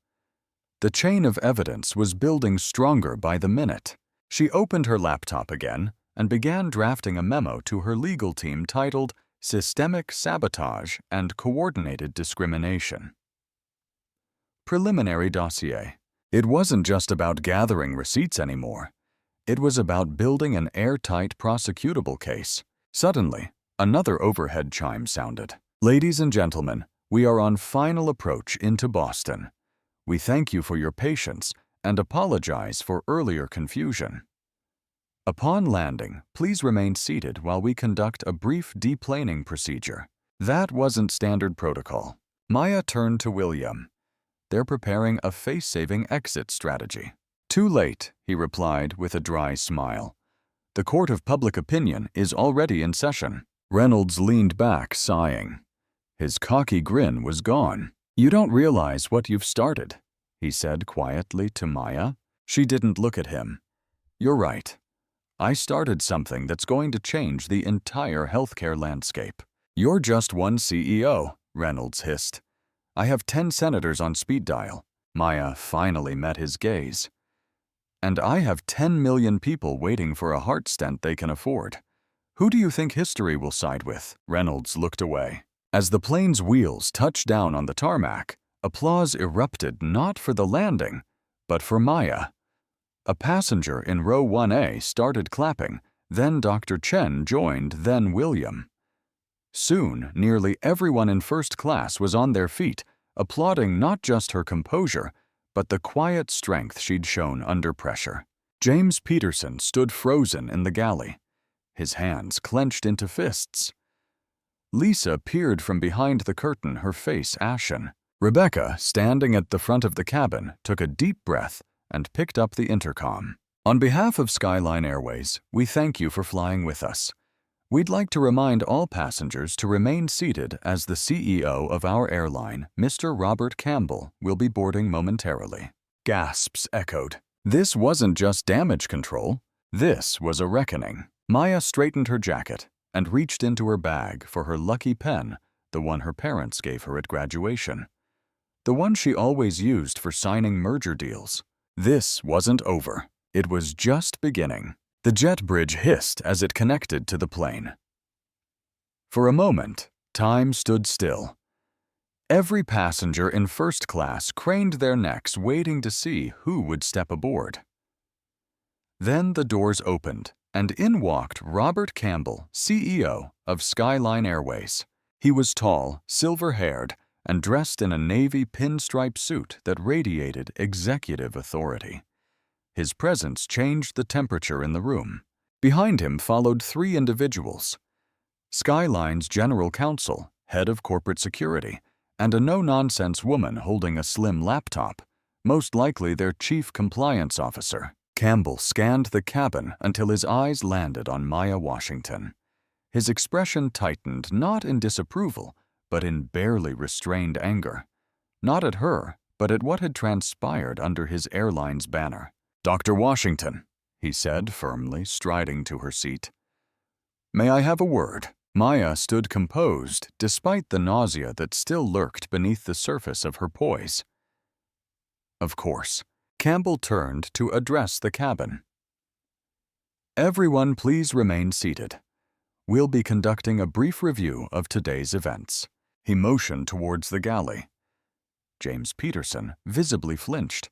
The chain of evidence was building stronger by the minute. She opened her laptop again and began drafting a memo to her legal team titled Systemic Sabotage and Coordinated Discrimination. Preliminary dossier. It wasn't just about gathering receipts anymore. It was about building an airtight prosecutable case. Suddenly, another overhead chime sounded. Ladies and gentlemen, we are on final approach into Boston. We thank you for your patience and apologize for earlier confusion. Upon landing, please remain seated while we conduct a brief deplaning procedure. That wasn't standard protocol. Maya turned to William. They're preparing a face-saving exit strategy. Too late, he replied with a dry smile. The court of public opinion is already in session. Reynolds leaned back, sighing. His cocky grin was gone. You don't realize what you've started, he said quietly to Maya. She didn't look at him. You're right. I started something that's going to change the entire healthcare landscape. You're just one CEO, Reynolds hissed. I have 10 senators on speed dial. Maya finally met his gaze. And I have 10 million people waiting for a heart stent they can afford. Who do you think history will side with? Reynolds looked away. As the plane's wheels touched down on the tarmac, applause erupted not for the landing, but for Maya. A passenger in row 1A started clapping, then Dr. Chen joined, then William. Soon, nearly everyone in first class was on their feet, applauding not just her composure, but the quiet strength she'd shown under pressure. James Peterson stood frozen in the galley, his hands clenched into fists. Lisa peered from behind the curtain, her face ashen. Rebecca, standing at the front of the cabin, took a deep breath and picked up the intercom. On behalf of Skyline Airways, we thank you for flying with us. We'd like to remind all passengers to remain seated as the CEO of our airline, Mr. Robert Campbell, will be boarding momentarily. Gasps echoed. This wasn't just damage control. This was a reckoning. Maya straightened her jacket and reached into her bag for her lucky pen, the one her parents gave her at graduation. The one she always used for signing merger deals. This wasn't over. It was just beginning. The jet bridge hissed as it connected to the plane. For a moment, time stood still. Every passenger in first class craned their necks waiting to see who would step aboard. Then the doors opened, and in walked Robert Campbell, CEO of Skyline Airways. He was tall, silver-haired, and dressed in a navy pinstripe suit that radiated executive authority. His presence changed the temperature in the room. Behind him followed 3 individuals: Skyline's general counsel, head of corporate security, and a no-nonsense woman holding a slim laptop, most likely their chief compliance officer. Campbell scanned the cabin until his eyes landed on Maya Washington. His expression tightened not in disapproval, but in barely restrained anger. Not at her, but at what had transpired under his airline's banner. Dr. Washington, he said firmly, striding to her seat. May I have a word? Maya stood composed despite the nausea that still lurked beneath the surface of her poise. Of course, Campbell turned to address the cabin. Everyone please remain seated. We'll be conducting a brief review of today's events. He motioned towards the galley. James Peterson visibly flinched.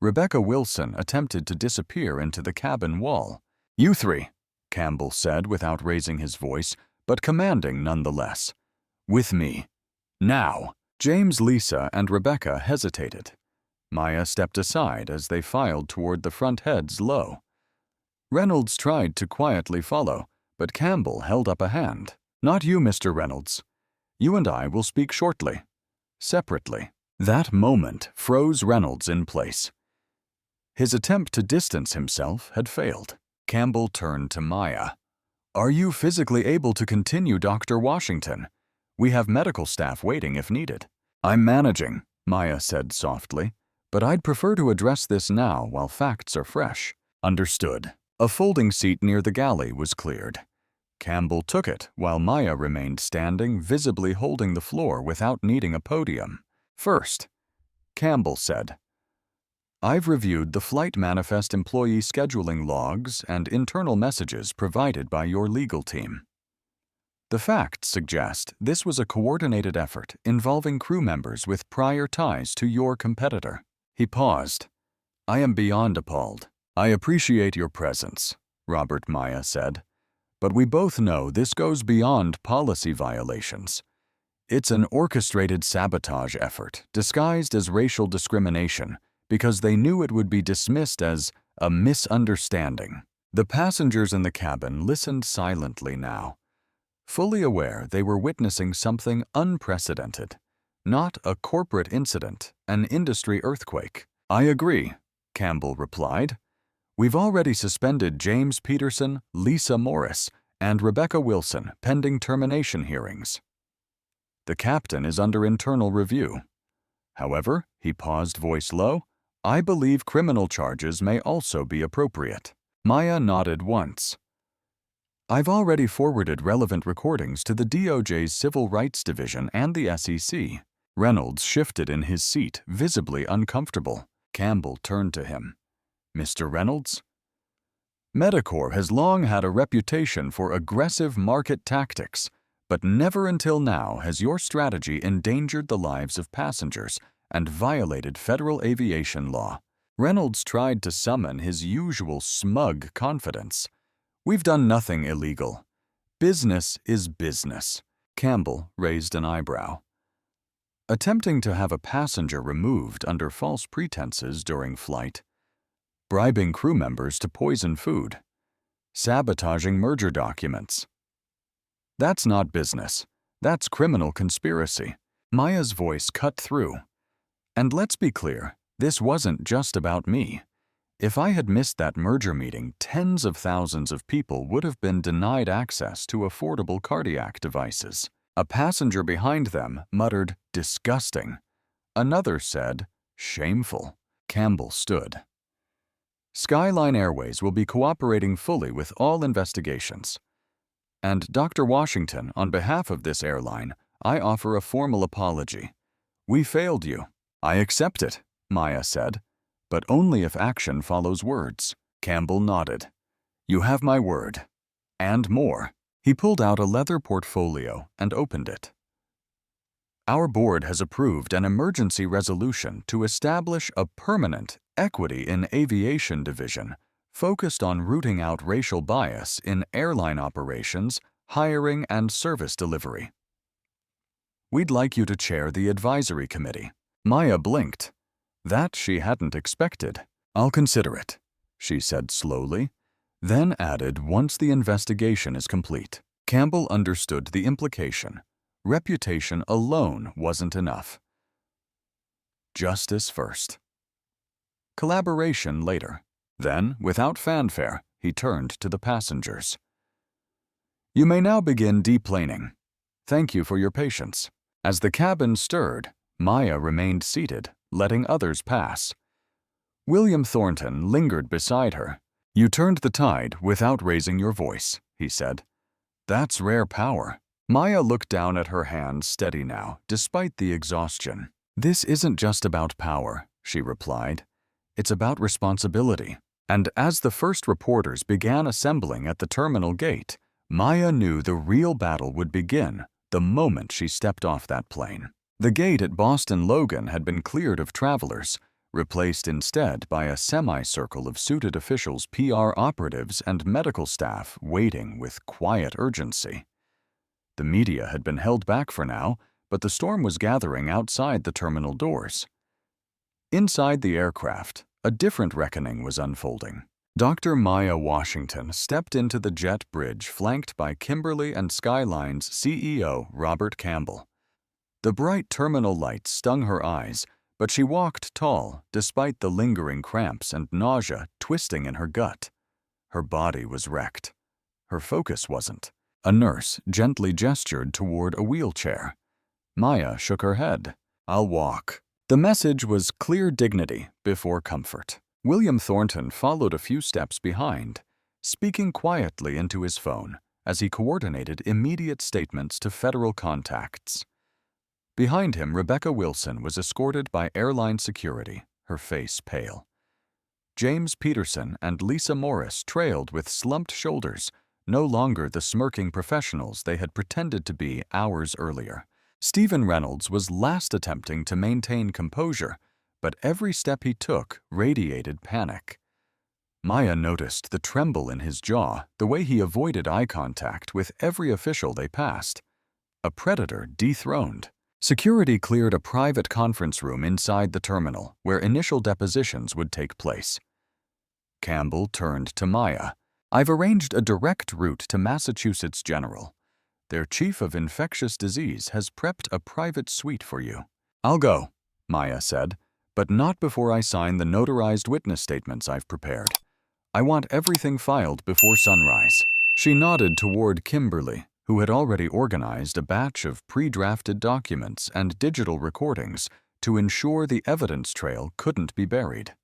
Rebecca Wilson attempted to disappear into the cabin wall. You 3, Campbell said without raising his voice, but commanding nonetheless. With me. Now. James, Lisa, and Rebecca hesitated. Maya stepped aside as they filed toward the front heads low. Reynolds tried to quietly follow, but Campbell held up a hand. Not you, Mr. Reynolds. You and I will speak shortly. Separately. That moment froze Reynolds in place. His attempt to distance himself had failed. Campbell turned to Maya. Are you physically able to continue, Dr. Washington? We have medical staff waiting if needed. I'm managing, Maya said softly, but I'd prefer to address this now while facts are fresh. Understood. A folding seat near the galley was cleared. Campbell took it while Maya remained standing, visibly holding the floor without needing a podium. First, Campbell said, I've reviewed the flight manifest employee scheduling logs and internal messages provided by your legal team. The facts suggest this was a coordinated effort involving crew members with prior ties to your competitor. He paused. I am beyond appalled. I appreciate your presence, Robert Maya said. But we both know this goes beyond policy violations. It's an orchestrated sabotage effort disguised as racial discrimination because they knew it would be dismissed as a misunderstanding. The passengers in the cabin listened silently now, fully aware they were witnessing something unprecedented, not a corporate incident, an industry earthquake. I agree, Campbell replied. We've already suspended James Peterson, Lisa Morris, and Rebecca Wilson pending termination hearings. The captain is under internal review. However, he paused, voice low, I believe criminal charges may also be appropriate. Maya nodded once. I've already forwarded relevant recordings to the DOJ's Civil Rights Division and the SEC. Reynolds shifted in his seat, visibly uncomfortable. Campbell turned to him. Mr. Reynolds? Medicor has long had a reputation for aggressive market tactics, but never until now has your strategy endangered the lives of passengers and violated federal aviation law. Reynolds tried to summon his usual smug confidence. We've done nothing illegal. Business is business. Campbell raised an eyebrow. Attempting to have a passenger removed under false pretenses during flight, bribing crew members to poison food, sabotaging merger documents. That's not business. That's criminal conspiracy. Maya's voice cut through. And let's be clear, this wasn't just about me. If I had missed that merger meeting, tens of thousands of people would have been denied access to affordable cardiac devices. A passenger behind them muttered, disgusting. Another said, shameful. Campbell stood. Skyline Airways will be cooperating fully with all investigations. And Dr. Washington, on behalf of this airline, I offer a formal apology. We failed you. I accept it, Maya said, but only if action follows words. Campbell nodded. You have my word. And more. He pulled out a leather portfolio and opened it. Our board has approved an emergency resolution to establish a permanent Equity in Aviation division focused on rooting out racial bias in airline operations, hiring, and service delivery. We'd like you to chair the advisory committee. Maya blinked. That she hadn't expected. I'll consider it, she said slowly, then added once the investigation is complete. Campbell understood the implication. Reputation alone wasn't enough. Justice first. Collaboration later. Then, without fanfare, he turned to the passengers. You may now begin deplaning. Thank you for your patience. As the cabin stirred, Maya remained seated, letting others pass. William Thornton lingered beside her. You turned the tide without raising your voice, he said. That's rare power. Maya looked down at her hands, steady now, despite the exhaustion. This isn't just about power, she replied. It's about responsibility. And as the first reporters began assembling at the terminal gate, Maya knew the real battle would begin the moment she stepped off that plane. The gate at Boston Logan had been cleared of travelers, replaced instead by a semicircle of suited officials, PR operatives, and medical staff waiting with quiet urgency. The media had been held back for now, but the storm was gathering outside the terminal doors. Inside the aircraft, a different reckoning was unfolding. Dr. Maya Washington stepped into the jet bridge flanked by Kimberly and Skyline's CEO, Robert Campbell. The bright terminal lights stung her eyes, but she walked tall despite the lingering cramps and nausea twisting in her gut. Her body was wrecked. Her focus wasn't. A nurse gently gestured toward a wheelchair. Maya shook her head. I'll walk. The message was clear dignity before comfort. William Thornton followed a few steps behind, speaking quietly into his phone as he coordinated immediate statements to federal contacts. Behind him, Rebecca Wilson was escorted by airline security, her face pale. James Peterson and Lisa Morris trailed with slumped shoulders, no longer the smirking professionals they had pretended to be hours earlier. Stephen Reynolds was last attempting to maintain composure, but every step he took radiated panic. Maya noticed the tremble in his jaw, the way he avoided eye contact with every official they passed. A predator dethroned. Security cleared a private conference room inside the terminal where initial depositions would take place. Campbell turned to Maya. "I've arranged a direct route to Massachusetts General. Their chief of infectious disease has prepped a private suite for you." "I'll go," Maya said, "but not before I sign the notarized witness statements I've prepared. I want everything filed before sunrise." She nodded toward Kimberly, who had already organized a batch of pre-drafted documents and digital recordings to ensure the evidence trail couldn't be buried.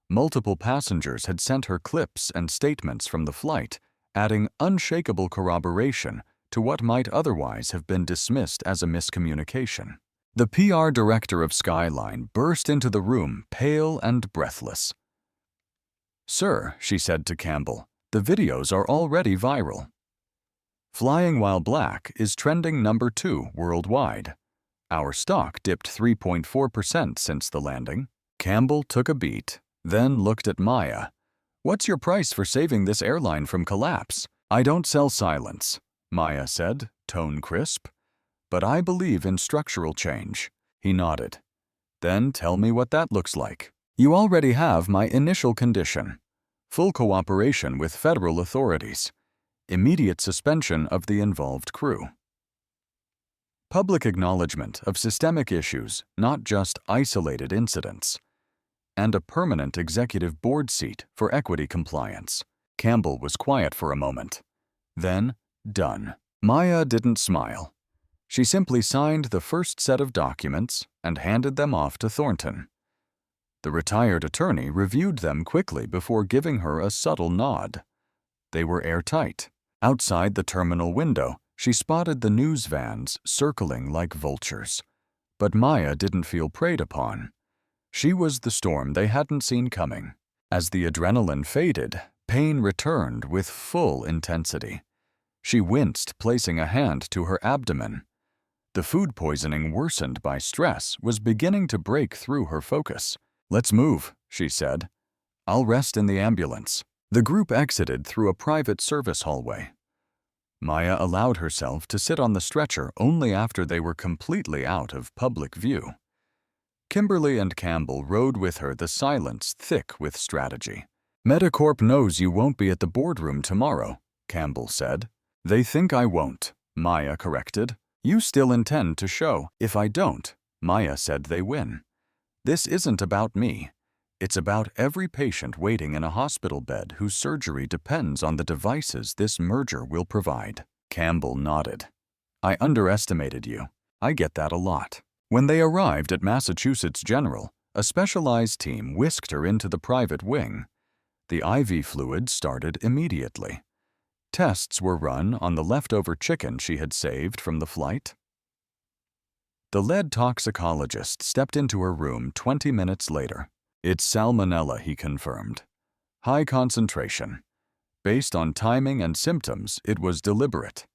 Multiple passengers had sent her clips and statements from the flight, adding unshakable corroboration to what might otherwise have been dismissed as a miscommunication. The PR director of Skyline burst into the room, pale and breathless. "Sir," she said to Campbell, "the videos are already viral. Flying While Black is trending number 2 worldwide. Our stock dipped 3.4% since the landing." Campbell took a beat, then looked at Maya. "What's your price for saving this airline from collapse?" "I don't sell silence," Maya said, tone crisp. "But I believe in structural change." He nodded. "Then tell me what that looks like." "You already have my initial condition. Full cooperation with federal authorities. Immediate suspension of the involved crew. Public acknowledgement of systemic issues, not just isolated incidents. And a permanent executive board seat for equity compliance." Campbell was quiet for a moment. Then, done. Maya didn't smile. She simply signed the first set of documents and handed them off to Thornton. The retired attorney reviewed them quickly before giving her a subtle nod. They were airtight. Outside the terminal window, she spotted the news vans circling like vultures. But Maya didn't feel preyed upon. She was the storm they hadn't seen coming. As the adrenaline faded, pain returned with full intensity. She winced, placing a hand to her abdomen. The food poisoning worsened by stress was beginning to break through her focus. "Let's move," she said. "I'll rest in the ambulance." The group exited through a private service hallway. Maya allowed herself to sit on the stretcher only after they were completely out of public view. Kimberly and Campbell rode with her, the silence thick with strategy. "Medicorp knows you won't be at the boardroom tomorrow," Campbell said. "They think I won't," Maya corrected. "You still intend to show." "If I don't," Maya said, "they win. This isn't about me. It's about every patient waiting in a hospital bed whose surgery depends on the devices this merger will provide." Campbell nodded. "I underestimated you. I get that a lot." When they arrived at Massachusetts General, a specialized team whisked her into the private wing. The IV fluid started immediately. Tests were run on the leftover chicken she had saved from the flight. The lead toxicologist stepped into her room 20 minutes later. "It's salmonella," he confirmed. "High concentration. Based on timing and symptoms, it was deliberate.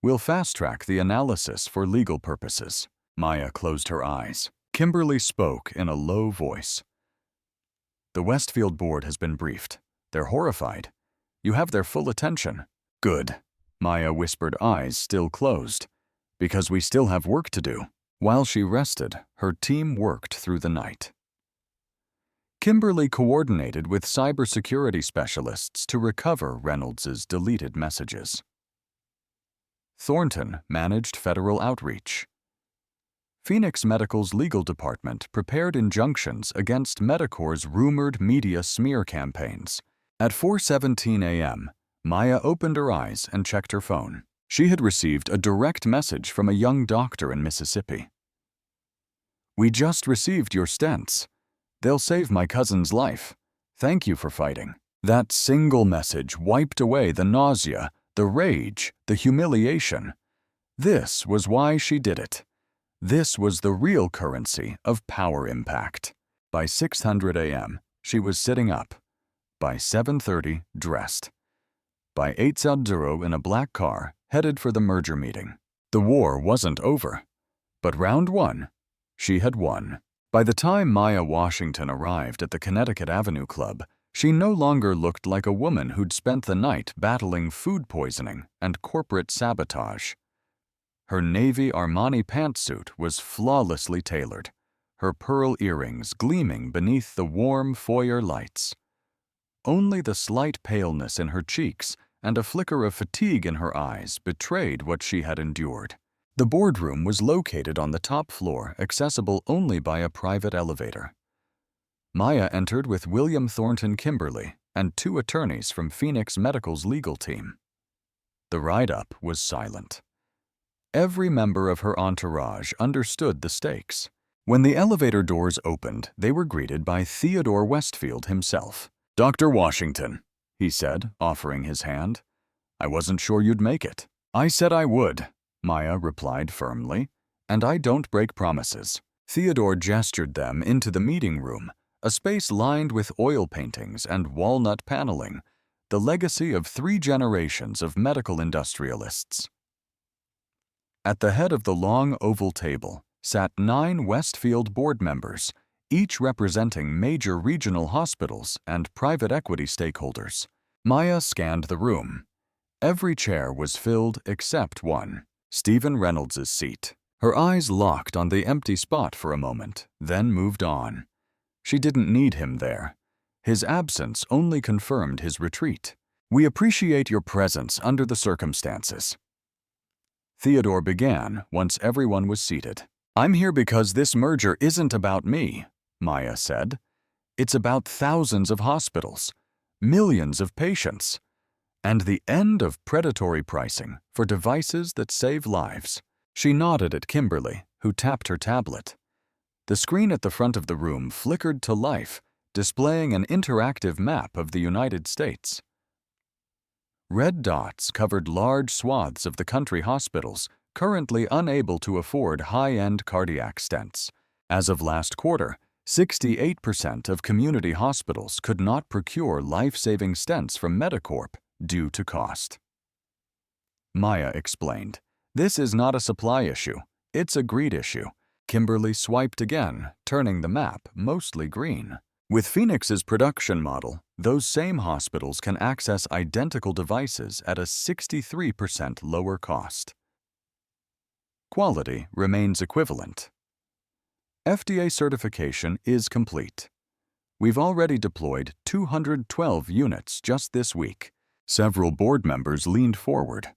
We'll fast-track the analysis for legal purposes." Maya closed her eyes. Kimberly spoke in a low voice. "The Westfield board has been briefed. They're horrified. You have their full attention." "Good," Maya whispered, eyes still closed. "Because we still have work to do." While she rested, her team worked through the night. Kimberly coordinated with cybersecurity specialists to recover Reynolds's deleted messages. Thornton managed federal outreach. Phoenix Medical's legal department prepared injunctions against Medicorp's rumored media smear campaigns. At 4:17 a.m., Maya opened her eyes and checked her phone. She had received a direct message from a young doctor in Mississippi. "We just received your stents. They'll save my cousin's life. Thank you for fighting." That single message wiped away the nausea, the rage, the humiliation. This was why she did it. This was the real currency of power impact. By 6:00 a.m., she was sitting up. By 7:30, dressed. by 8:00 in a black car headed for the merger meeting. The war wasn't over. But round one, she had won. By the time Maya Washington arrived at the Connecticut Avenue Club, she no longer looked like a woman who'd spent the night battling food poisoning and corporate sabotage. Her navy Armani pantsuit was flawlessly tailored, her pearl earrings gleaming beneath the warm foyer lights. Only the slight paleness in her cheeks and a flicker of fatigue in her eyes betrayed what she had endured. The boardroom was located on the top floor, accessible only by a private elevator. Maya entered with William Thornton Kimberly and 2 attorneys from Phoenix Medical's legal team. The ride-up was silent. Every member of her entourage understood the stakes. When the elevator doors opened, they were greeted by Theodore Westfield himself. "Dr. Washington," he said, offering his hand. "I wasn't sure you'd make it." "I said I would," Maya replied firmly, "and I don't break promises." Theodore gestured them into the meeting room, a space lined with oil paintings and walnut paneling, the legacy of 3 generations of medical industrialists. At the head of the long oval table sat 9 Westfield board members, each representing major regional hospitals and private equity stakeholders. Maya scanned the room. Every chair was filled except one, Stephen Reynolds's seat. Her eyes locked on the empty spot for a moment, then moved on. She didn't need him there. His absence only confirmed his retreat. "We appreciate your presence under the circumstances." Theodore began once everyone was seated. "I'm here because this merger isn't about me," Maya said. "It's about thousands of hospitals, millions of patients, and the end of predatory pricing for devices that save lives." She nodded at Kimberly, who tapped her tablet. The screen at the front of the room flickered to life, displaying an interactive map of the United States. Red dots covered large swaths of the country hospitals currently unable to afford high-end cardiac stents. As of last quarter, 68% of community hospitals could not procure life-saving stents from Medicorp due to cost. Maya explained, "This is not a supply issue, it's a greed issue." Kimberly swiped again, turning the map mostly green. With Phoenix's production model, those same hospitals can access identical devices at a 63% lower cost. Quality remains equivalent. FDA certification is complete. We've already deployed 212 units just this week. Several board members leaned forward.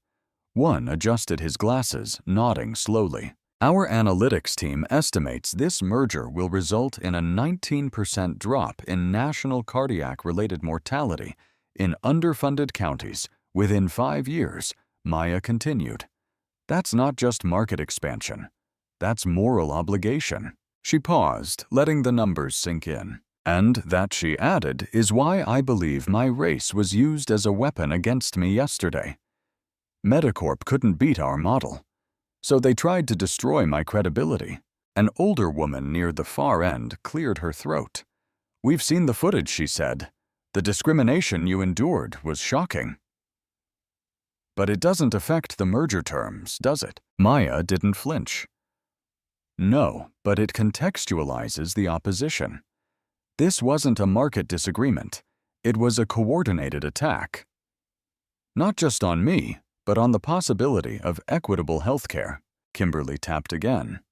One adjusted his glasses, nodding slowly. "Our analytics team estimates this merger will result in a 19% drop in national cardiac-related mortality in underfunded counties within 5 years, Maya continued. "That's not just market expansion. That's moral obligation." She paused, letting the numbers sink in. "And that," she added, "is why I believe my race was used as a weapon against me yesterday. Medicorp couldn't beat our model, so they tried to destroy my credibility." An older woman near the far end cleared her throat. "We've seen the footage," she said. "The discrimination you endured was shocking." "But it doesn't affect the merger terms, does it?" Maya didn't flinch. "No, but it contextualizes the opposition. This wasn't a market disagreement. It was a coordinated attack. Not just on me, but on the possibility of equitable healthcare." Kimberly tapped again.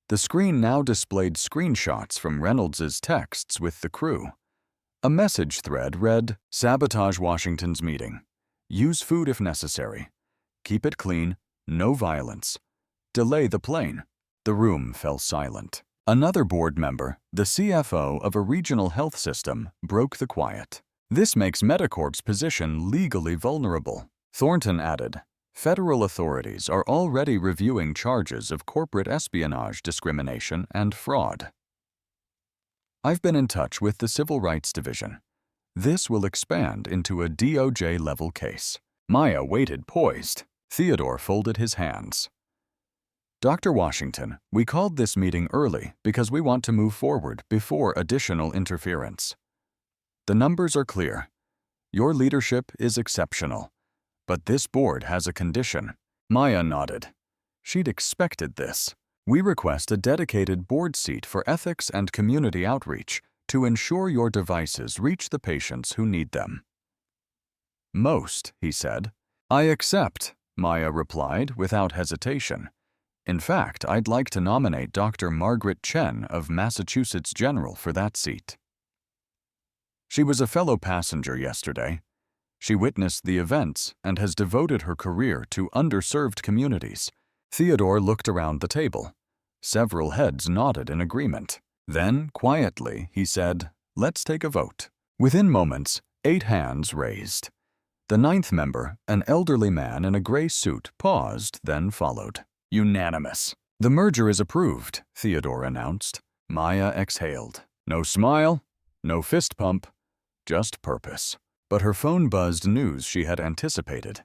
The screen now displayed screenshots from Reynolds's texts with the crew. A message thread read, "Sabotage Washington's meeting. Use food if necessary. Keep it clean. No violence. Delay the plane." The room fell silent. Another board member, the CFO of a regional health system, broke the quiet. "This makes Medicorp's position legally vulnerable." Thornton added, "Federal authorities are already reviewing charges of corporate espionage, discrimination, and fraud. I've been in touch with the Civil Rights Division. This will expand into a DOJ-level case." Maya waited poised. Theodore folded his hands. "Dr. Washington, we called this meeting early because we want to move forward before additional interference. The numbers are clear. Your leadership is exceptional. But this board has a condition. Maya nodded. She'd expected this. We request a dedicated board seat for ethics and community outreach to ensure your devices reach the patients who need them. Most, he said. I accept, Maya replied without hesitation. In fact, I'd like to nominate Dr. Margaret Chen of Massachusetts General for that seat. She was a fellow passenger yesterday. She witnessed the events and has devoted her career to underserved communities. Theodore looked around the table. Several heads nodded in agreement. Then, quietly, he said, "Let's take a vote." Within moments, 8 hands raised. The 9th member, an elderly man in a gray suit, paused, then followed. Unanimous. The merger is approved, Theodore announced. Maya exhaled. No smile, no fist pump, just purpose. But her phone buzzed news she had anticipated.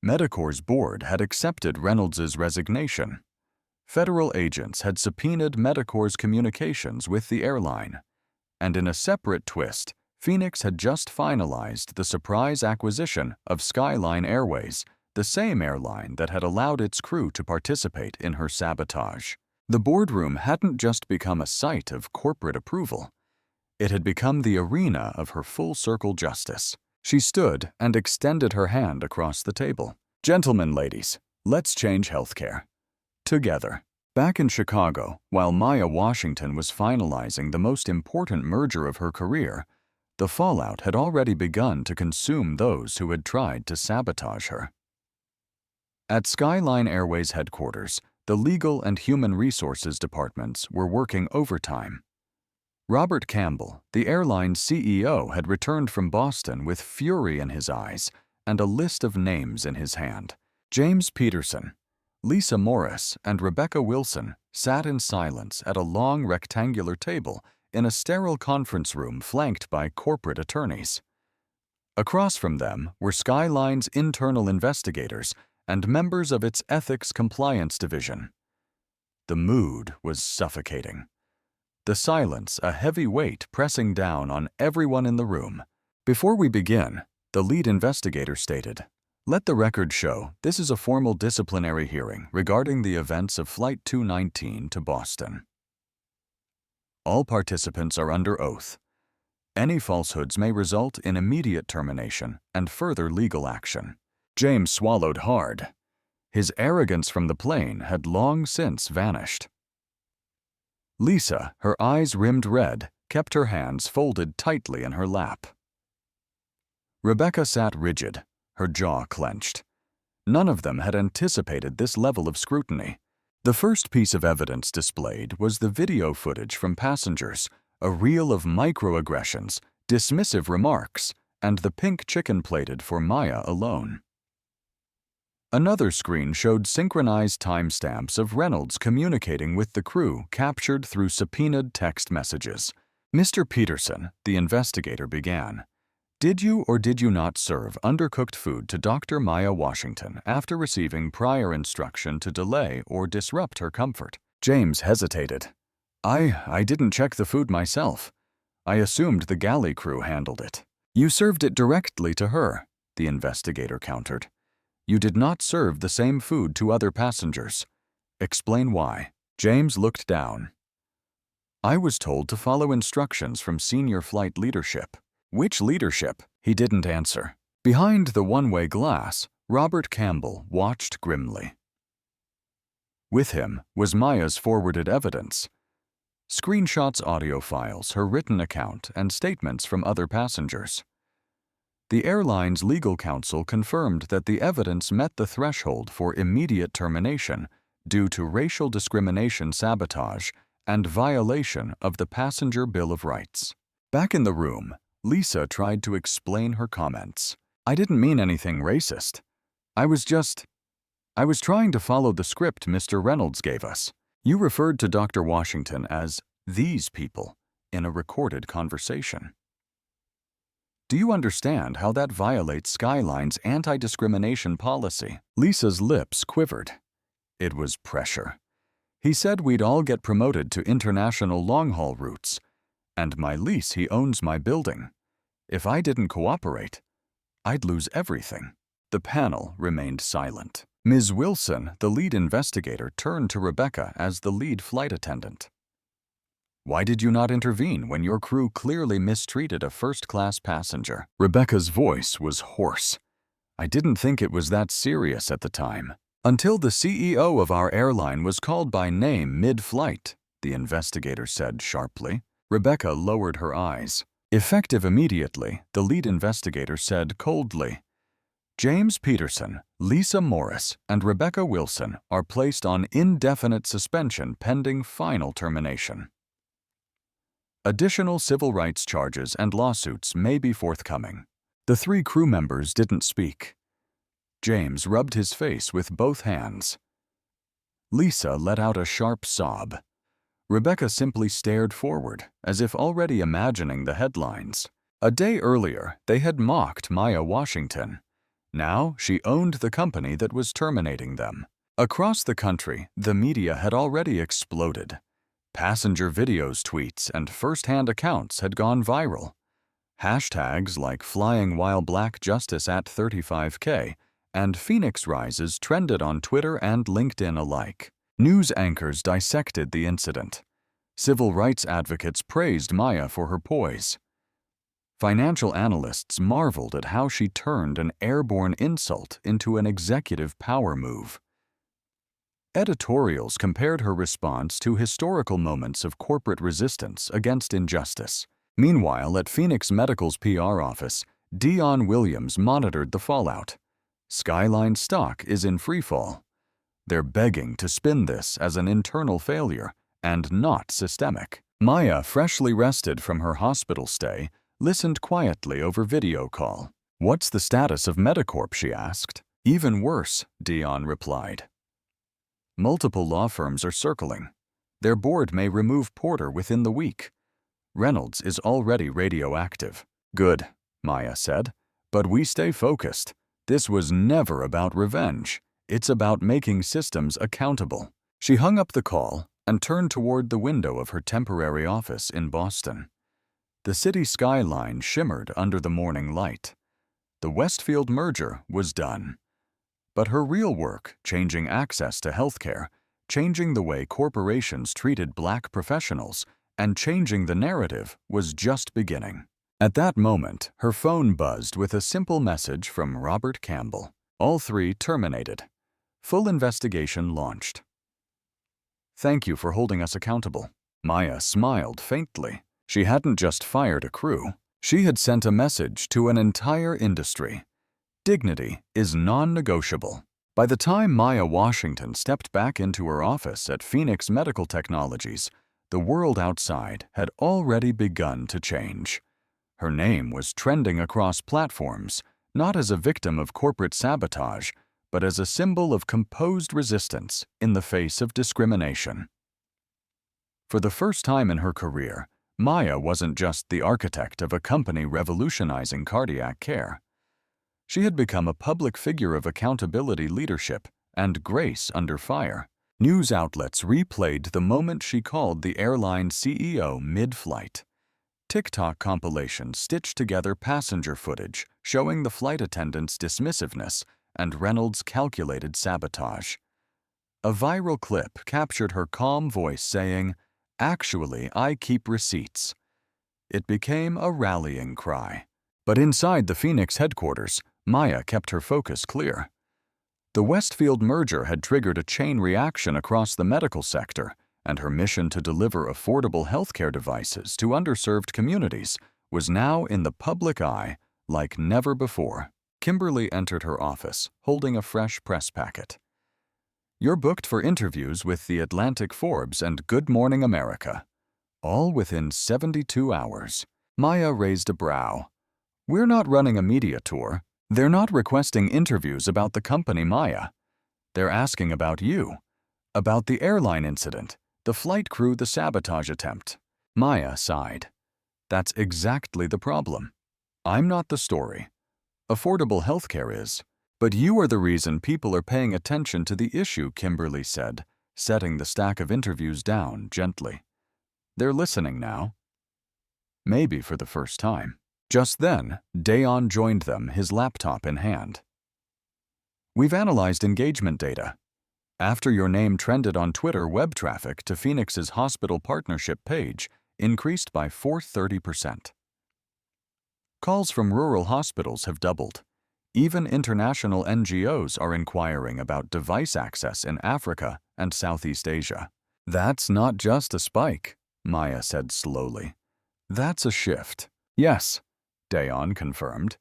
Medicorp's board had accepted Reynolds's resignation. Federal agents had subpoenaed Medicorp's communications with the airline. And in a separate twist, Phoenix had just finalized the surprise acquisition of Skyline Airways, the same airline that had allowed its crew to participate in her sabotage. The boardroom hadn't just become a site of corporate approval. It had become the arena of her full-circle justice. She stood and extended her hand across the table. Gentlemen, ladies, let's change healthcare. Together. Back in Chicago, while Maya Washington was finalizing the most important merger of her career, the fallout had already begun to consume those who had tried to sabotage her. At Skyline Airways headquarters, the legal and human resources departments were working overtime. Robert Campbell, the airline's CEO, had returned from Boston with fury in his eyes and a list of names in his hand. James Peterson, Lisa Morris, and Rebecca Wilson sat in silence at a long rectangular table in a sterile conference room flanked by corporate attorneys. Across from them were Skyline's internal investigators and members of its ethics compliance division. The mood was suffocating. The silence a heavy weight pressing down on everyone in the room. Before we begin, the lead investigator stated, "Let the record show this is a formal disciplinary hearing regarding the events of Flight 219 to Boston. All participants are under oath. Any falsehoods may result in immediate termination and further legal action." James swallowed hard. His arrogance from the plane had long since vanished. Lisa, her eyes rimmed red, kept her hands folded tightly in her lap. Rebecca sat rigid, her jaw clenched. None of them had anticipated this level of scrutiny. The first piece of evidence displayed was the video footage from passengers, a reel of microaggressions, dismissive remarks, and the pink chicken plated for Maya alone. Another screen showed synchronized timestamps of Reynolds communicating with the crew captured through subpoenaed text messages. Mr. Peterson, the investigator, began. Did you or did you not serve undercooked food to Dr. Maya Washington after receiving prior instruction to delay or disrupt her comfort? James hesitated. I didn't check the food myself. I assumed the galley crew handled it. You served it directly to her, the investigator countered. You did not serve the same food to other passengers. Explain why. James looked down. I was told to follow instructions from senior flight leadership. Which leadership? He didn't answer. Behind the one-way glass, Robert Campbell watched grimly. With him was Maya's forwarded evidence. Screenshots, audio files, her written account, and statements from other passengers. The airline's legal counsel confirmed that the evidence met the threshold for immediate termination due to racial discrimination, sabotage, and violation of the Passenger Bill of Rights. Back in the room, Lisa tried to explain her comments. I didn't mean anything racist. I was trying to follow the script Mr. Reynolds gave us. You referred to Dr. Washington as these people in a recorded conversation. Do you understand how that violates Skyline's anti-discrimination policy? Lisa's lips quivered. It was pressure. He said we'd all get promoted to international long-haul routes. And my lease, he owns my building. If I didn't cooperate, I'd lose everything. The panel remained silent. Ms. Wilson, the lead investigator, turned to Rebecca as the lead flight attendant. Why did you not intervene when your crew clearly mistreated a first-class passenger? Rebecca's voice was hoarse. I didn't think it was that serious at the time. Until the CEO of our airline was called by name mid-flight, the investigator said sharply. Rebecca lowered her eyes. Effective immediately, the lead investigator said coldly, James Peterson, Lisa Morris, and Rebecca Wilson are placed on indefinite suspension pending final termination. Additional civil rights charges and lawsuits may be forthcoming. The 3 crew members didn't speak. James rubbed his face with both hands. Lisa let out a sharp sob. Rebecca simply stared forward, as if already imagining the headlines. A day earlier, they had mocked Maya Washington. Now, she owned the company that was terminating them. Across the country, the media had already exploded. Passenger videos, tweets, and first-hand accounts had gone viral. Hashtags like Flying While Black Justice at 35K and Phoenix Rises trended on Twitter and LinkedIn alike. News anchors dissected the incident. Civil rights advocates praised Maya for her poise. Financial analysts marveled at how she turned an airborne insult into an executive power move. Editorials compared her response to historical moments of corporate resistance against injustice. Meanwhile, at Phoenix Medical's PR office, Dion Williams monitored the fallout. Skyline stock is in freefall. They're begging to spin this as an internal failure and not systemic. Maya, freshly rested from her hospital stay, listened quietly over video call. What's the status of Medicorp, she asked. Even worse, Dion replied. Multiple law firms are circling. Their board may remove Porter within the week. Reynolds is already radioactive. Good, Maya said, but we stay focused. This was never about revenge. It's about making systems accountable. She hung up the call and turned toward the window of her temporary office in Boston. The city skyline shimmered under the morning light. The Westfield merger was done. But her real work, changing access to healthcare, changing the way corporations treated Black professionals, and changing the narrative, was just beginning. At that moment, her phone buzzed with a simple message from Robert Campbell. All 3 terminated. Full investigation launched. Thank you for holding us accountable. Maya smiled faintly. She hadn't just fired a crew. She had sent a message to an entire industry. Dignity is non-negotiable. By the time Maya Washington stepped back into her office at Phoenix Medical Technologies, the world outside had already begun to change. Her name was trending across platforms, not as a victim of corporate sabotage, but as a symbol of composed resistance in the face of discrimination. For the first time in her career, Maya wasn't just the architect of a company revolutionizing cardiac care. She had become a public figure of accountability, leadership, and grace under fire. News outlets replayed the moment she called the airline CEO mid-flight. TikTok compilations stitched together passenger footage showing the flight attendant's dismissiveness and Reynolds' calculated sabotage. A viral clip captured her calm voice saying, "Actually, I keep receipts." It became a rallying cry. But inside the Phoenix headquarters, Maya kept her focus clear. The Westfield merger had triggered a chain reaction across the medical sector, and her mission to deliver affordable healthcare devices to underserved communities was now in the public eye like never before. Kimberly entered her office, holding a fresh press packet. You're booked for interviews with the Atlantic, Forbes, and Good Morning America. All within 72 hours. Maya raised a brow. We're not running a media tour. They're not requesting interviews about the company, Maya. They're asking about you. About the airline incident, the flight crew, the sabotage attempt. Maya sighed. That's exactly the problem. I'm not the story. Affordable healthcare is. But you are the reason people are paying attention to the issue, Kimberly said, setting the stack of interviews down gently. They're listening now. Maybe for the first time. Just then, Dayon joined them, his laptop in hand. "We've analyzed engagement data. After your name trended on Twitter, web traffic to Phoenix's hospital partnership page increased by 430%. Calls from rural hospitals have doubled. Even international NGOs are inquiring about device access in Africa and Southeast Asia." "That's not just a spike," Maya said slowly. "That's a shift." "Yes," Dayon confirmed.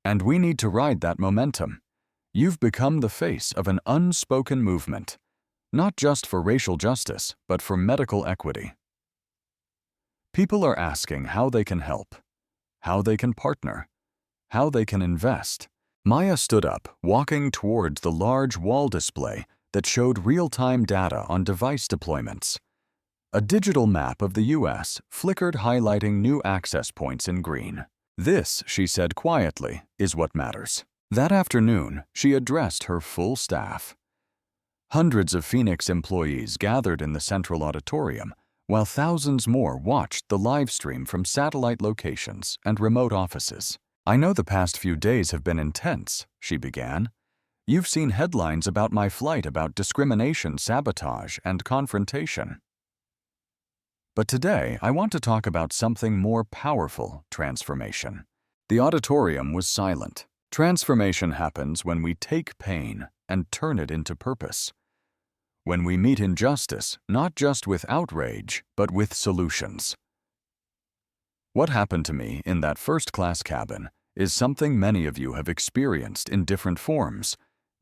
"And we need to ride that momentum. You've become the face of an unspoken movement, not just for racial justice, but for medical equity. People are asking how they can help, how they can partner, how they can invest." Maya stood up, walking towards the large wall display that showed real-time data on device deployments. A digital map of the U.S. flickered, highlighting new access points in green. "This," she said quietly, "is what matters." That afternoon, she addressed her full staff. Hundreds of Phoenix employees gathered in the central auditorium, while thousands more watched the live stream from satellite locations and remote offices. "I know the past few days have been intense," she began. "You've seen headlines about my flight, about discrimination, sabotage, and confrontation. But today, I want to talk about something more powerful: transformation." The auditorium was silent. Transformation happens when we take pain and turn it into purpose. When we meet injustice, not just with outrage, but with solutions. What happened to me in that first-class cabin is something many of you have experienced in different forms: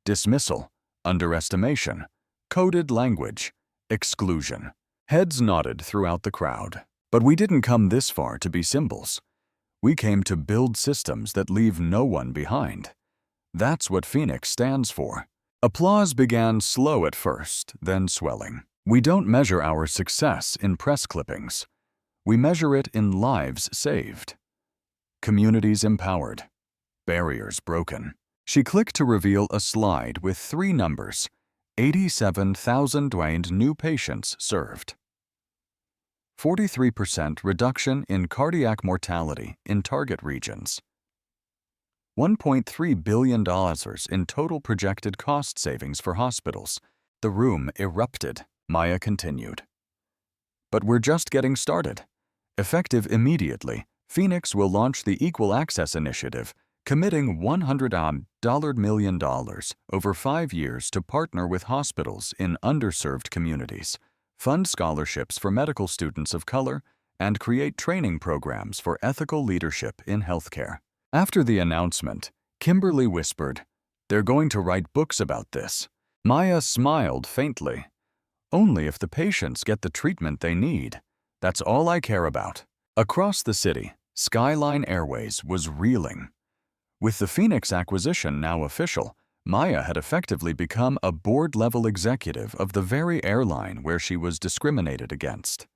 dismissal, underestimation, coded language, exclusion. Heads nodded throughout the crowd. But we didn't come this far to be symbols. We came to build systems that leave no one behind. That's what Phoenix stands for. Applause began slow at first, then swelling. We don't measure our success in press clippings. We measure it in lives saved, communities empowered, barriers broken. She clicked to reveal a slide with 3 numbers: 87,000 new patients served, 43% reduction in cardiac mortality in target regions, $1.3 billion in total projected cost savings for hospitals. The room erupted. Maya continued. "But we're just getting started. Effective immediately, Phoenix will launch the Equal Access Initiative, committing $100 million over 5 years to partner with hospitals in underserved communities, fund scholarships for medical students of color, and create training programs for ethical leadership in healthcare." After the announcement, Kimberly whispered, "They're going to write books about this." Maya smiled faintly. "Only if the patients get the treatment they need. That's all I care about." Across the city, Skyline Airways was reeling. With the Phoenix acquisition now official, Maya had effectively become a board-level executive of the very airline where she was discriminated against.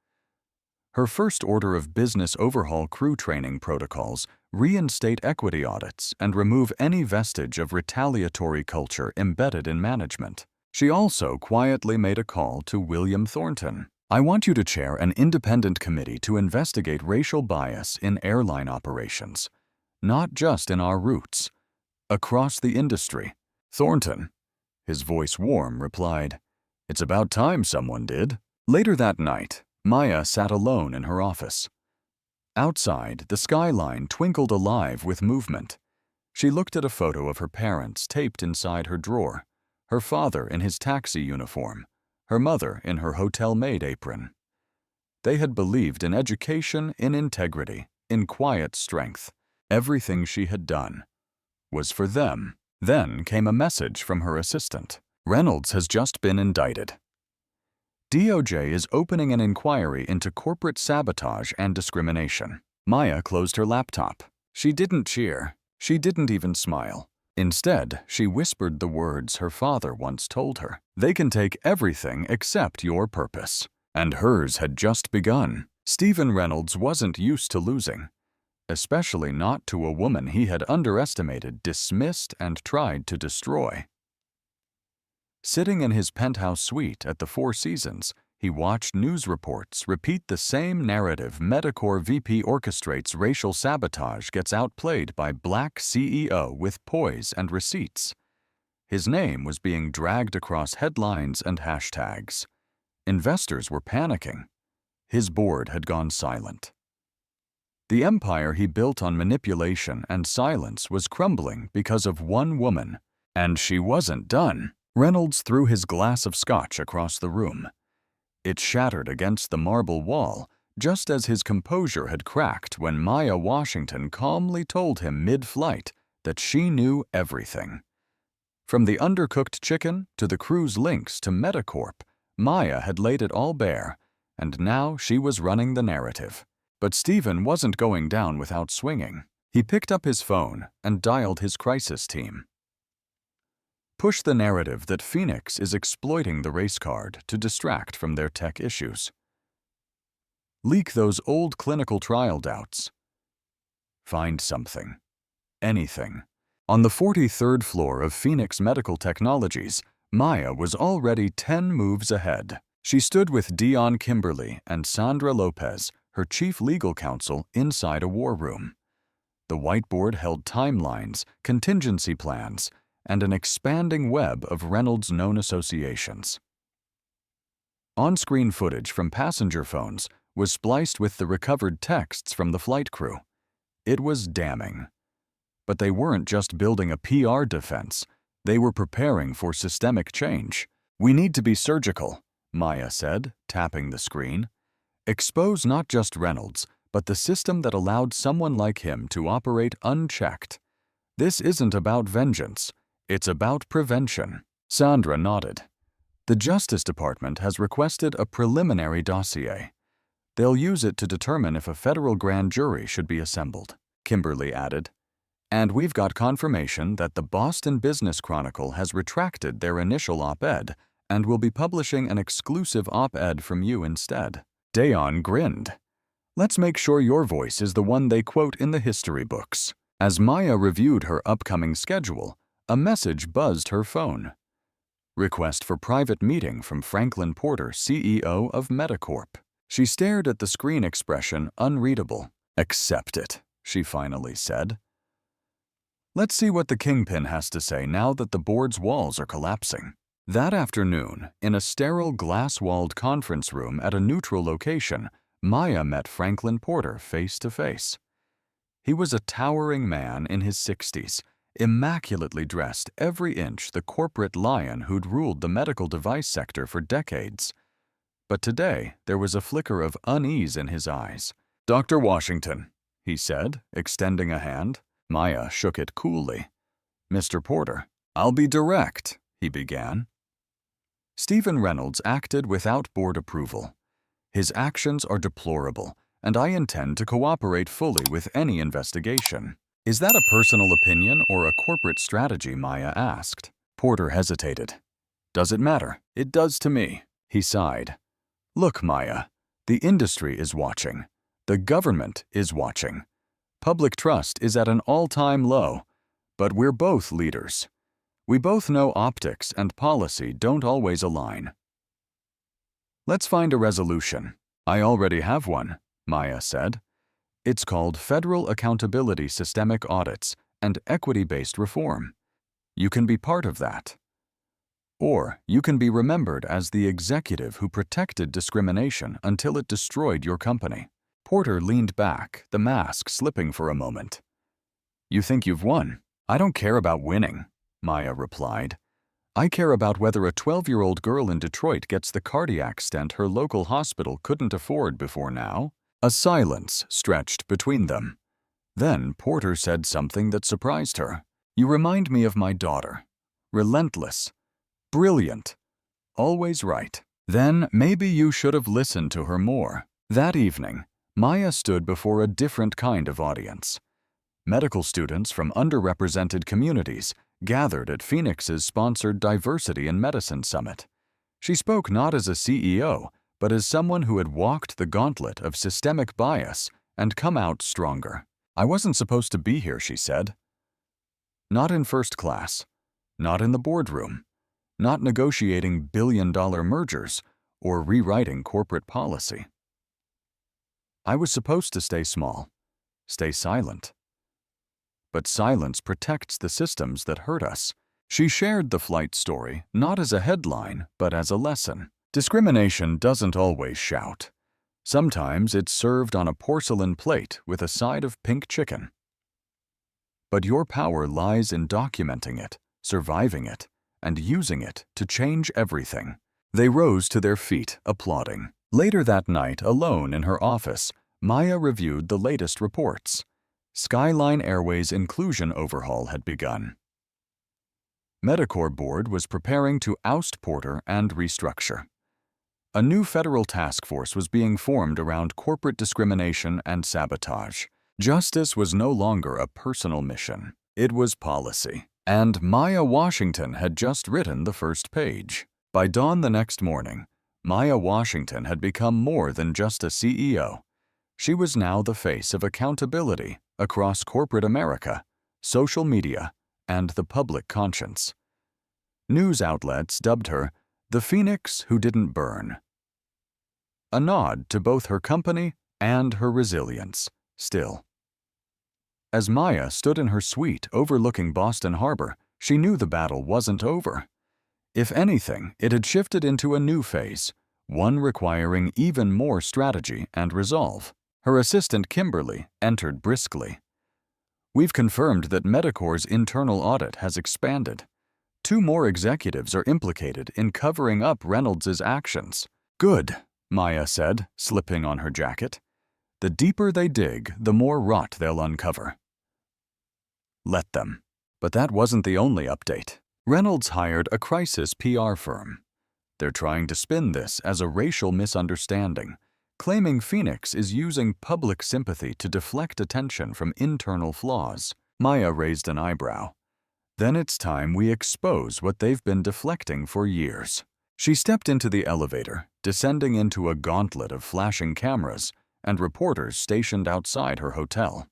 Her first order of business: overhaul crew training protocols, reinstate equity audits, and remove any vestige of retaliatory culture embedded in management. She also quietly made a call to William Thornton. "I want you to chair an independent committee to investigate racial bias in airline operations, not just in our routes, across the industry." Thornton, his voice warm, replied, "It's about time someone did." Later that night, Maya sat alone in her office. Outside, the skyline twinkled alive with movement. She looked at a photo of her parents taped inside her drawer, her father in his taxi uniform, her mother in her hotel maid apron. They had believed in education, in integrity, in quiet strength. Everything she had done was for them. Then came a message from her assistant. "Reynolds has just been indicted. DOJ is opening an inquiry into corporate sabotage and discrimination." Maya closed her laptop. She didn't cheer. She didn't even smile. Instead, she whispered the words her father once told her. "They can take everything except your purpose." And hers had just begun. Stephen Reynolds wasn't used to losing, especially not to a woman he had underestimated, dismissed, and tried to destroy. Sitting in his penthouse suite at the Four Seasons, He watched news reports repeat the same narrative. Medicor VP orchestrates racial sabotage, gets outplayed by black CEO with poise and receipts. His name was being dragged across headlines and hashtags. Investors were panicking. His board had gone silent. The empire he built on manipulation and silence was crumbling because of one woman. And she wasn't done. Reynolds threw his glass of scotch across the room. It shattered against the marble wall, just as his composure had cracked when Maya Washington calmly told him mid-flight that she knew everything. From the undercooked chicken to the cruise links to Medicorp, Maya had laid it all bare, and now she was running the narrative. But Stephen wasn't going down without swinging. He picked up his phone and dialed his crisis team. Push the narrative that Phoenix is exploiting the race card to distract from their tech issues. Leak those old clinical trial doubts. Find something. Anything. On the 43rd floor of Phoenix Medical Technologies, Maya was already 10 moves ahead. She stood with Dion Kimberly and Sandra Lopez, her chief legal counsel, inside a war room. The whiteboard held timelines, contingency plans, and an expanding web of Reynolds' known associations. On-screen footage from passenger phones was spliced with the recovered texts from the flight crew. It was damning. But they weren't just building a PR defense. They were preparing for systemic change. "We need to be surgical," Maya said, tapping the screen. "Expose not just Reynolds, but the system that allowed someone like him to operate unchecked. This isn't about vengeance. It's about prevention." Sandra nodded. "The Justice Department has requested a preliminary dossier. They'll use it to determine if a federal grand jury should be assembled," Kimberly added. "And we've got confirmation that the Boston Business Chronicle has retracted their initial op-ed and will be publishing an exclusive op-ed from you instead." Dayon grinned. "Let's make sure your voice is the one they quote in the history books." As Maya reviewed her upcoming schedule, a message buzzed her phone. Request for private meeting from Franklin Porter, CEO of Medicorp. She stared at the screen, expression unreadable. "Accept it," she finally said. "Let's see what the kingpin has to say now that the board's walls are collapsing." That afternoon, in a sterile glass-walled conference room at a neutral location, Maya met Franklin Porter face to face. He was a towering man in his 60s, immaculately dressed, every inch the corporate lion who'd ruled the medical device sector for decades. But today, there was a flicker of unease in his eyes. "Dr. Washington," he said, extending a hand. Maya shook it coolly. "Mr. Porter." "I'll be direct," he began. Stephen Reynolds acted without board approval. His actions are deplorable, and I intend to cooperate fully with any investigation. "Is that a personal opinion or a corporate strategy?" Maya asked. Porter hesitated. "Does it matter?" "It does to me," he sighed. "Look, Maya, the industry is watching. The government is watching. Public trust is at an all-time low, but we're both leaders. We both know optics and policy don't always align. Let's find a resolution." "I already have one," Maya said. "It's called Federal Accountability Systemic Audits and Equity-Based Reform. You can be part of that. Or you can be remembered as the executive who protected discrimination until it destroyed your company." Porter leaned back, the mask slipping for a moment. "You think you've won?" "I don't care about winning," Maya replied. "I care about whether a 12-year-old girl in Detroit gets the cardiac stent her local hospital couldn't afford before now." A silence stretched between them. Then Porter said something that surprised her. "You remind me of my daughter. Relentless. Brilliant. Always right. Then maybe you should have listened to her more." That evening, Maya stood before a different kind of audience. Medical students from underrepresented communities gathered at Phoenix's sponsored Diversity in Medicine Summit. She spoke not as a CEO, but as someone who had walked the gauntlet of systemic bias and come out stronger. "I wasn't supposed to be here," she said. "Not in first class, not in the boardroom, not negotiating billion-dollar mergers, or rewriting corporate policy. I was supposed to stay small, stay silent. But silence protects the systems that hurt us. She shared the flight story not as a headline, but as a lesson. Discrimination doesn't always shout. Sometimes it's served on a porcelain plate with a side of pink chicken. But your power lies in documenting it, surviving it, and using it to change everything. They rose to their feet, applauding. Later that night, alone in her office, Maya reviewed the latest reports. Skyline Airways' inclusion overhaul had begun. Medicorp board was preparing to oust Porter and restructure. A new federal task force was being formed around corporate discrimination and sabotage. Justice was no longer a personal mission. It was policy. And Maya Washington had just written the first page. By dawn the next morning, Maya Washington had become more than just a CEO. She was now the face of accountability across corporate America, social media, and the public conscience. News outlets dubbed her the Phoenix who didn't burn. A nod to both her company and her resilience, still. As Maya stood in her suite overlooking Boston Harbor, she knew the battle wasn't over. If anything, it had shifted into a new phase, one requiring even more strategy and resolve. Her assistant Kimberly entered briskly. "We've confirmed that Medicorp's internal audit has expanded. 2 more executives are implicated in covering up Reynolds' actions." "Good," Maya said, slipping on her jacket. "The deeper they dig, the more rot they'll uncover." Let them. But that wasn't the only update. Reynolds hired a crisis PR firm. They're trying to spin this as a racial misunderstanding, claiming Phoenix is using public sympathy to deflect attention from internal flaws. Maya raised an eyebrow. "Then it's time we expose what they've been deflecting for years." She stepped into the elevator, descending into a gauntlet of flashing cameras and reporters stationed outside her hotel.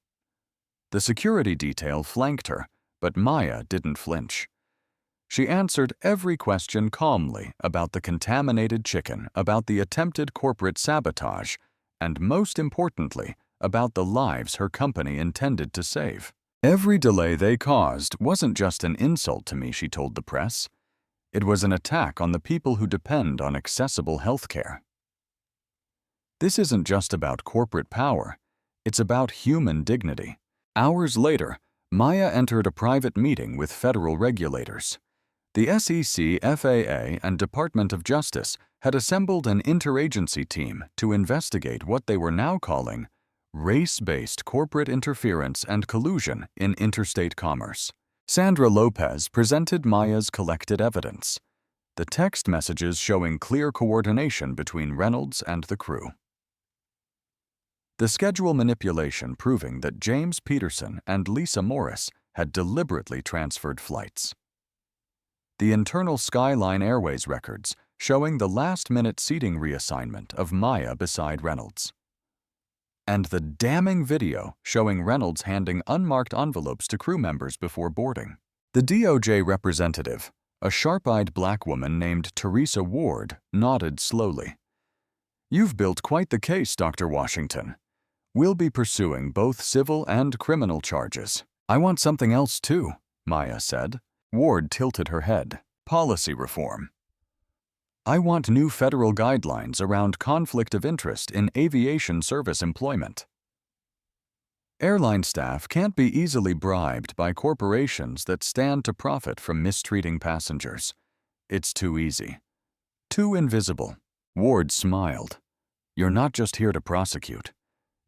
The security detail flanked her, but Maya didn't flinch. She answered every question calmly about the contaminated chicken, about the attempted corporate sabotage, and most importantly, about the lives her company intended to save. "Every delay they caused wasn't just an insult to me," she told the press. "It was an attack on the people who depend on accessible health care." This isn't just about corporate power. It's about human dignity. Hours later, Maya entered a private meeting with federal regulators. The SEC, FAA, and Department of Justice had assembled an interagency team to investigate what they were now calling race-based corporate interference and collusion in interstate commerce. Sandra Lopez presented Maya's collected evidence, the text messages showing clear coordination between Reynolds and the crew. The schedule manipulation proving that James Peterson and Lisa Morris had deliberately transferred flights. The internal Skyline Airways records showing the last-minute seating reassignment of Maya beside Reynolds. And the damning video showing Reynolds handing unmarked envelopes to crew members before boarding. The DOJ representative, a sharp-eyed black woman named Teresa Ward, nodded slowly. "You've built quite the case, Dr. Washington. We'll be pursuing both civil and criminal charges." "I want something else too," Maya said. Ward tilted her head. "Policy reform. I want new federal guidelines around conflict of interest in aviation service employment. Airline staff can't be easily bribed by corporations that stand to profit from mistreating passengers. It's too easy. Too invisible." Ward smiled. "You're not just here to prosecute.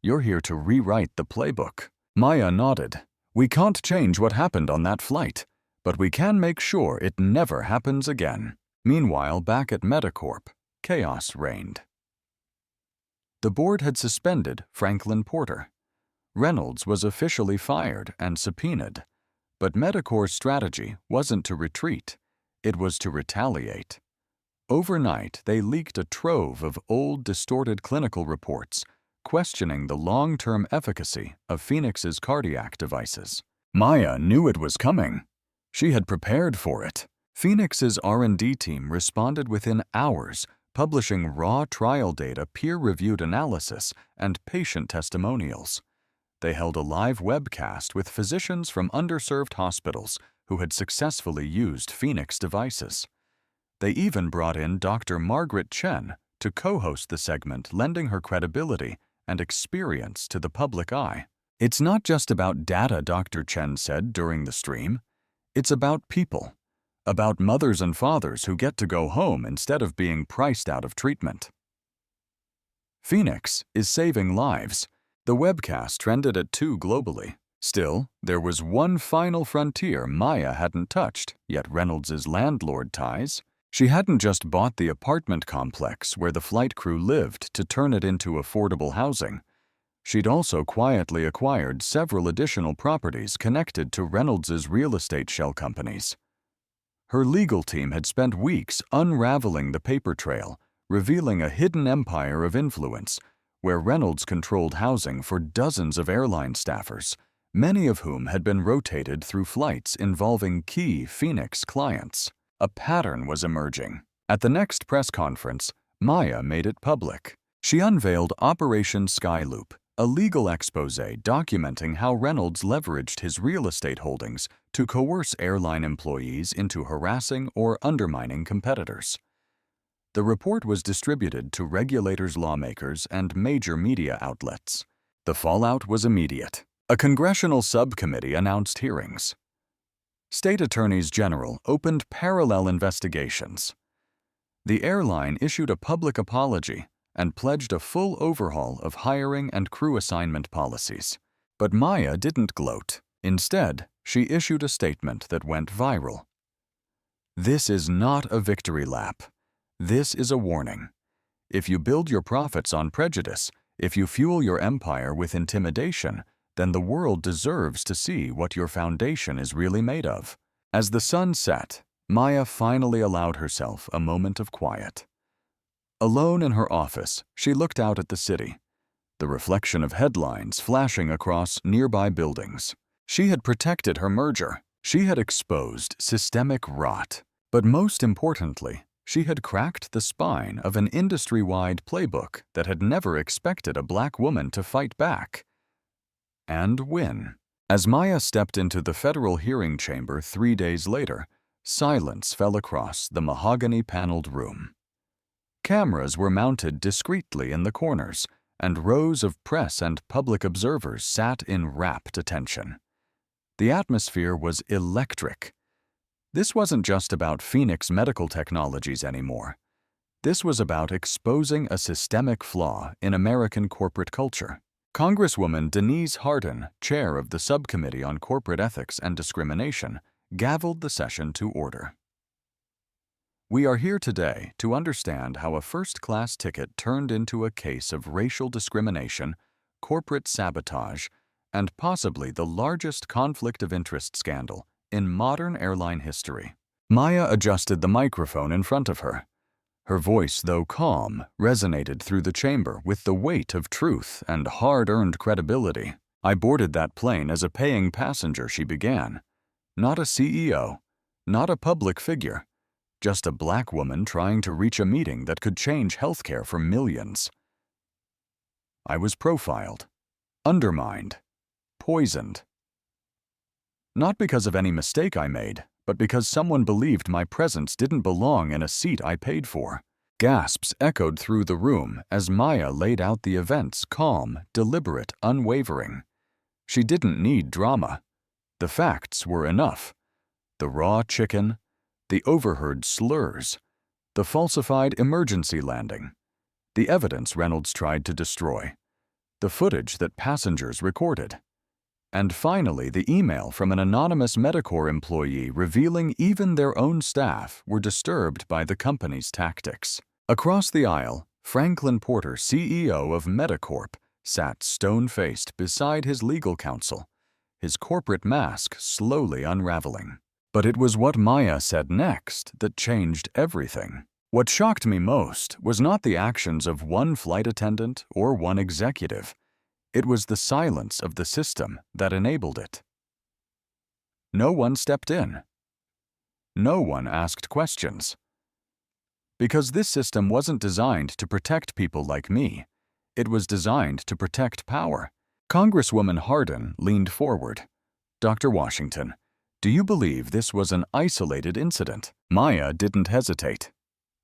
You're here to rewrite the playbook." Maya nodded. "We can't change what happened on that flight, but we can make sure it never happens again." Meanwhile, back at Medicorp, chaos reigned. The board had suspended Franklin Porter. Reynolds was officially fired and subpoenaed, but Medicorp's strategy wasn't to retreat, it was to retaliate. Overnight, they leaked a trove of old, distorted clinical reports questioning the long-term efficacy of Phoenix's cardiac devices. Maya knew it was coming. She had prepared for it. Phoenix's R&D team responded within hours, publishing raw trial data, peer-reviewed analysis, and patient testimonials. They held a live webcast with physicians from underserved hospitals who had successfully used Phoenix devices. They even brought in Dr. Margaret Chen to co-host the segment, lending her credibility and experience to the public eye. "It's not just about data," Dr. Chen said during the stream. "It's about people, about mothers and fathers who get to go home instead of being priced out of treatment." Phoenix is saving lives. The webcast trended at 2 globally. Still, there was one final frontier Maya hadn't touched, yet Reynolds' landlord ties. She hadn't just bought the apartment complex where the flight crew lived to turn it into affordable housing. She'd also quietly acquired several additional properties connected to Reynolds' real estate shell companies. Her legal team had spent weeks unraveling the paper trail, revealing a hidden empire of influence where Reynolds controlled housing for dozens of airline staffers, many of whom had been rotated through flights involving key Phoenix clients. A pattern was emerging. At the next press conference, Maya made it public. She unveiled Operation Skyloop, a legal expose documenting how Reynolds leveraged his real estate holdings to coerce airline employees into harassing or undermining competitors. The report was distributed to regulators, lawmakers, and major media outlets. The fallout was immediate. A congressional subcommittee announced hearings. State attorneys general opened parallel investigations. The airline issued a public apology and pledged a full overhaul of hiring and crew assignment policies. But Maya didn't gloat. Instead, she issued a statement that went viral. "This is not a victory lap. This is a warning. If you build your profits on prejudice, if you fuel your empire with intimidation, then the world deserves to see what your foundation is really made of." As the sun set, Maya finally allowed herself a moment of quiet. Alone in her office, she looked out at the city, the reflection of headlines flashing across nearby buildings. She had protected her merger. She had exposed systemic rot. But most importantly, she had cracked the spine of an industry-wide playbook that had never expected a black woman to fight back and win. As Maya stepped into the federal hearing chamber 3 days later, silence fell across the mahogany-paneled room. Cameras were mounted discreetly in the corners, and rows of press and public observers sat in rapt attention. The atmosphere was electric. This wasn't just about Phoenix Medical Technologies anymore. This was about exposing a systemic flaw in American corporate culture. Congresswoman Denise Hardin, chair of the Subcommittee on Corporate Ethics and Discrimination, gavelled the session to order. "We are here today to understand how a first-class ticket turned into a case of racial discrimination, corporate sabotage, and possibly the largest conflict of interest scandal in modern airline history." Maya adjusted the microphone in front of her. Her voice, though calm, resonated through the chamber with the weight of truth and hard-earned credibility. "I boarded that plane as a paying passenger," she began. "Not a CEO, not a public figure, just a black woman trying to reach a meeting that could change healthcare for millions. I was profiled, undermined, poisoned. Not because of any mistake I made, but because someone believed my presence didn't belong in a seat I paid for." Gasps echoed through the room as Maya laid out the events, calm, deliberate, unwavering. She didn't need drama. The facts were enough. The raw chicken, the overheard slurs, the falsified emergency landing, the evidence Reynolds tried to destroy, the footage that passengers recorded, and finally the email from an anonymous Medicor employee revealing even their own staff were disturbed by the company's tactics. Across the aisle, Franklin Porter, CEO of Medicorp, sat stone-faced beside his legal counsel, his corporate mask slowly unraveling. But it was what Maya said next that changed everything. What shocked me most was not the actions of one flight attendant or one executive. It was the silence of the system that enabled it. No one stepped in. No one asked questions. Because this system wasn't designed to protect people like me. It was designed to protect power. Congresswoman Hardin leaned forward. Dr. Washington, do you believe this was an isolated incident? Maya didn't hesitate.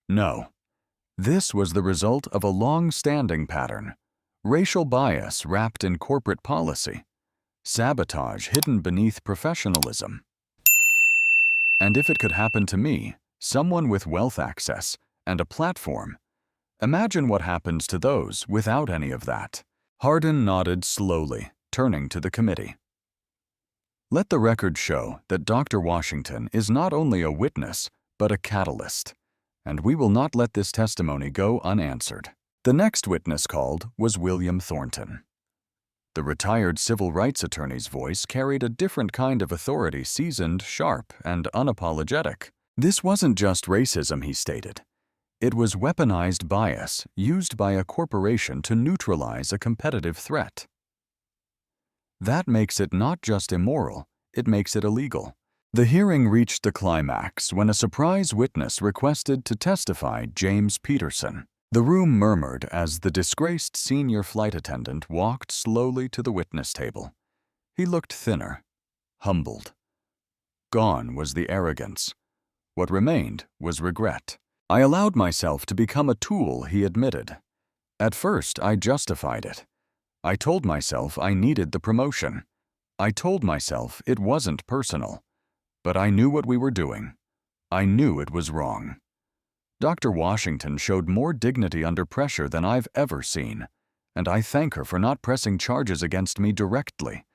No. This was the result of a long-standing pattern. Racial bias wrapped in corporate policy. Sabotage hidden beneath professionalism. And if it could happen to me, someone with wealth access and a platform, imagine what happens to those without any of that. Hardin nodded slowly, turning to the committee. Let the record show that Dr. Washington is not only a witness, but a catalyst, and we will not let this testimony go unanswered. The next witness called was William Thornton. The retired civil rights attorney's voice carried a different kind of authority, seasoned, sharp, and unapologetic. This wasn't just racism, he stated. It was weaponized bias used by a corporation to neutralize a competitive threat. That makes it not just immoral, it makes it illegal. The hearing reached the climax when a surprise witness requested to testify James Peterson. The room murmured as the disgraced senior flight attendant walked slowly to the witness table. He looked thinner, humbled. Gone was the arrogance. What remained was regret. I allowed myself to become a tool, he admitted. At first, I justified it. I told myself I needed the promotion. I told myself it wasn't personal. But I knew what we were doing. I knew it was wrong. Dr. Washington showed more dignity under pressure than I've ever seen, and I thank her for not pressing charges against me directly,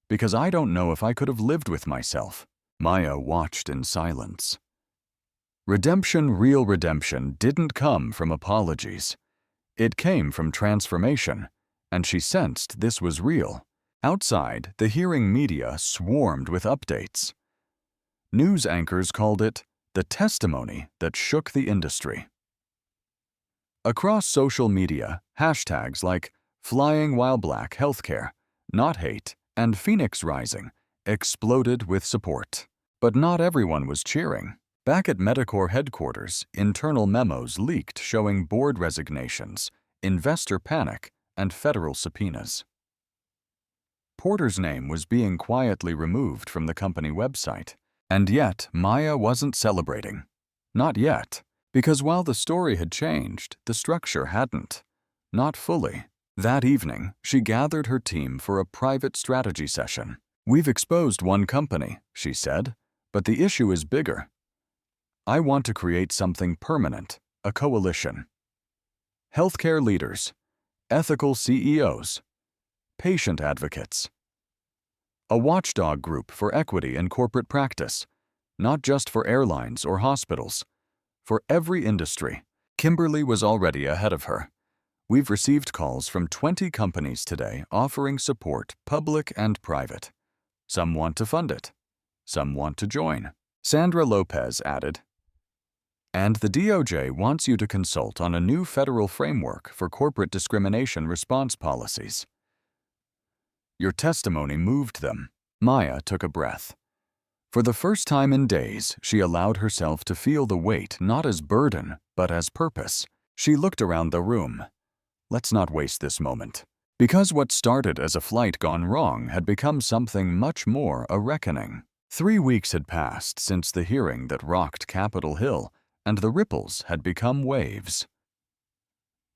because I don't know if I could have lived with myself. Maya watched in silence. Real redemption didn't come from apologies. It came from transformation, and she sensed this was real. Outside, the hearing media swarmed with updates. News anchors called it the testimony that shook the industry. Across social media, hashtags like Flying While Black Healthcare, Not Hate, and Phoenix Rising exploded with support. But not everyone was cheering. Back at Medicor headquarters, internal memos leaked showing board resignations, investor panic, and federal subpoenas. Porter's name was being quietly removed from the company website. And yet, Maya wasn't celebrating. Not yet, because while the story had changed, the structure hadn't. Not fully. That evening, she gathered her team for a private strategy session. We've exposed one company, she said, but the issue is bigger. I want to create something permanent, a coalition. Healthcare leaders, ethical CEOs, patient advocates. A watchdog group for equity in corporate practice, not just for airlines or hospitals, for every industry. Kimberly was already ahead of her. We've received calls from 20 companies today offering support, public and private. Some want to fund it. Some want to join. Sandra Lopez added, and the DOJ wants you to consult on a new federal framework for corporate discrimination response policies. Your testimony moved them. Maya took a breath. For the first time in days, she allowed herself to feel the weight not as burden, but as purpose. She looked around the room. Let's not waste this moment. Because what started as a flight gone wrong had become something much more, a reckoning. 3 weeks had passed since the hearing that rocked Capitol Hill, and the ripples had become waves.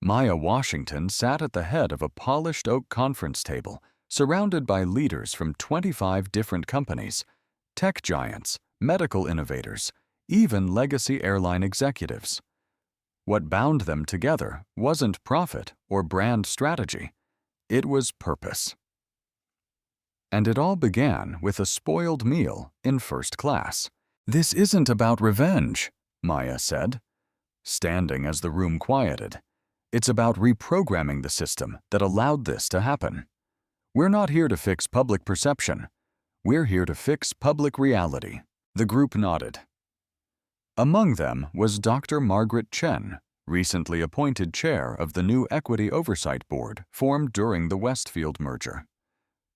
Maya Washington sat at the head of a polished oak conference table, surrounded by leaders from 25 different companies, tech giants, medical innovators, even legacy airline executives. What bound them together wasn't profit or brand strategy. It was purpose. And it all began with a spoiled meal in first class. This isn't about revenge, Maya said, standing as the room quieted. It's about reprogramming the system that allowed this to happen. We're not here to fix public perception. We're here to fix public reality. The group nodded. Among them was Dr. Margaret Chen, recently appointed chair of the new Equity Oversight Board formed during the Westfield merger.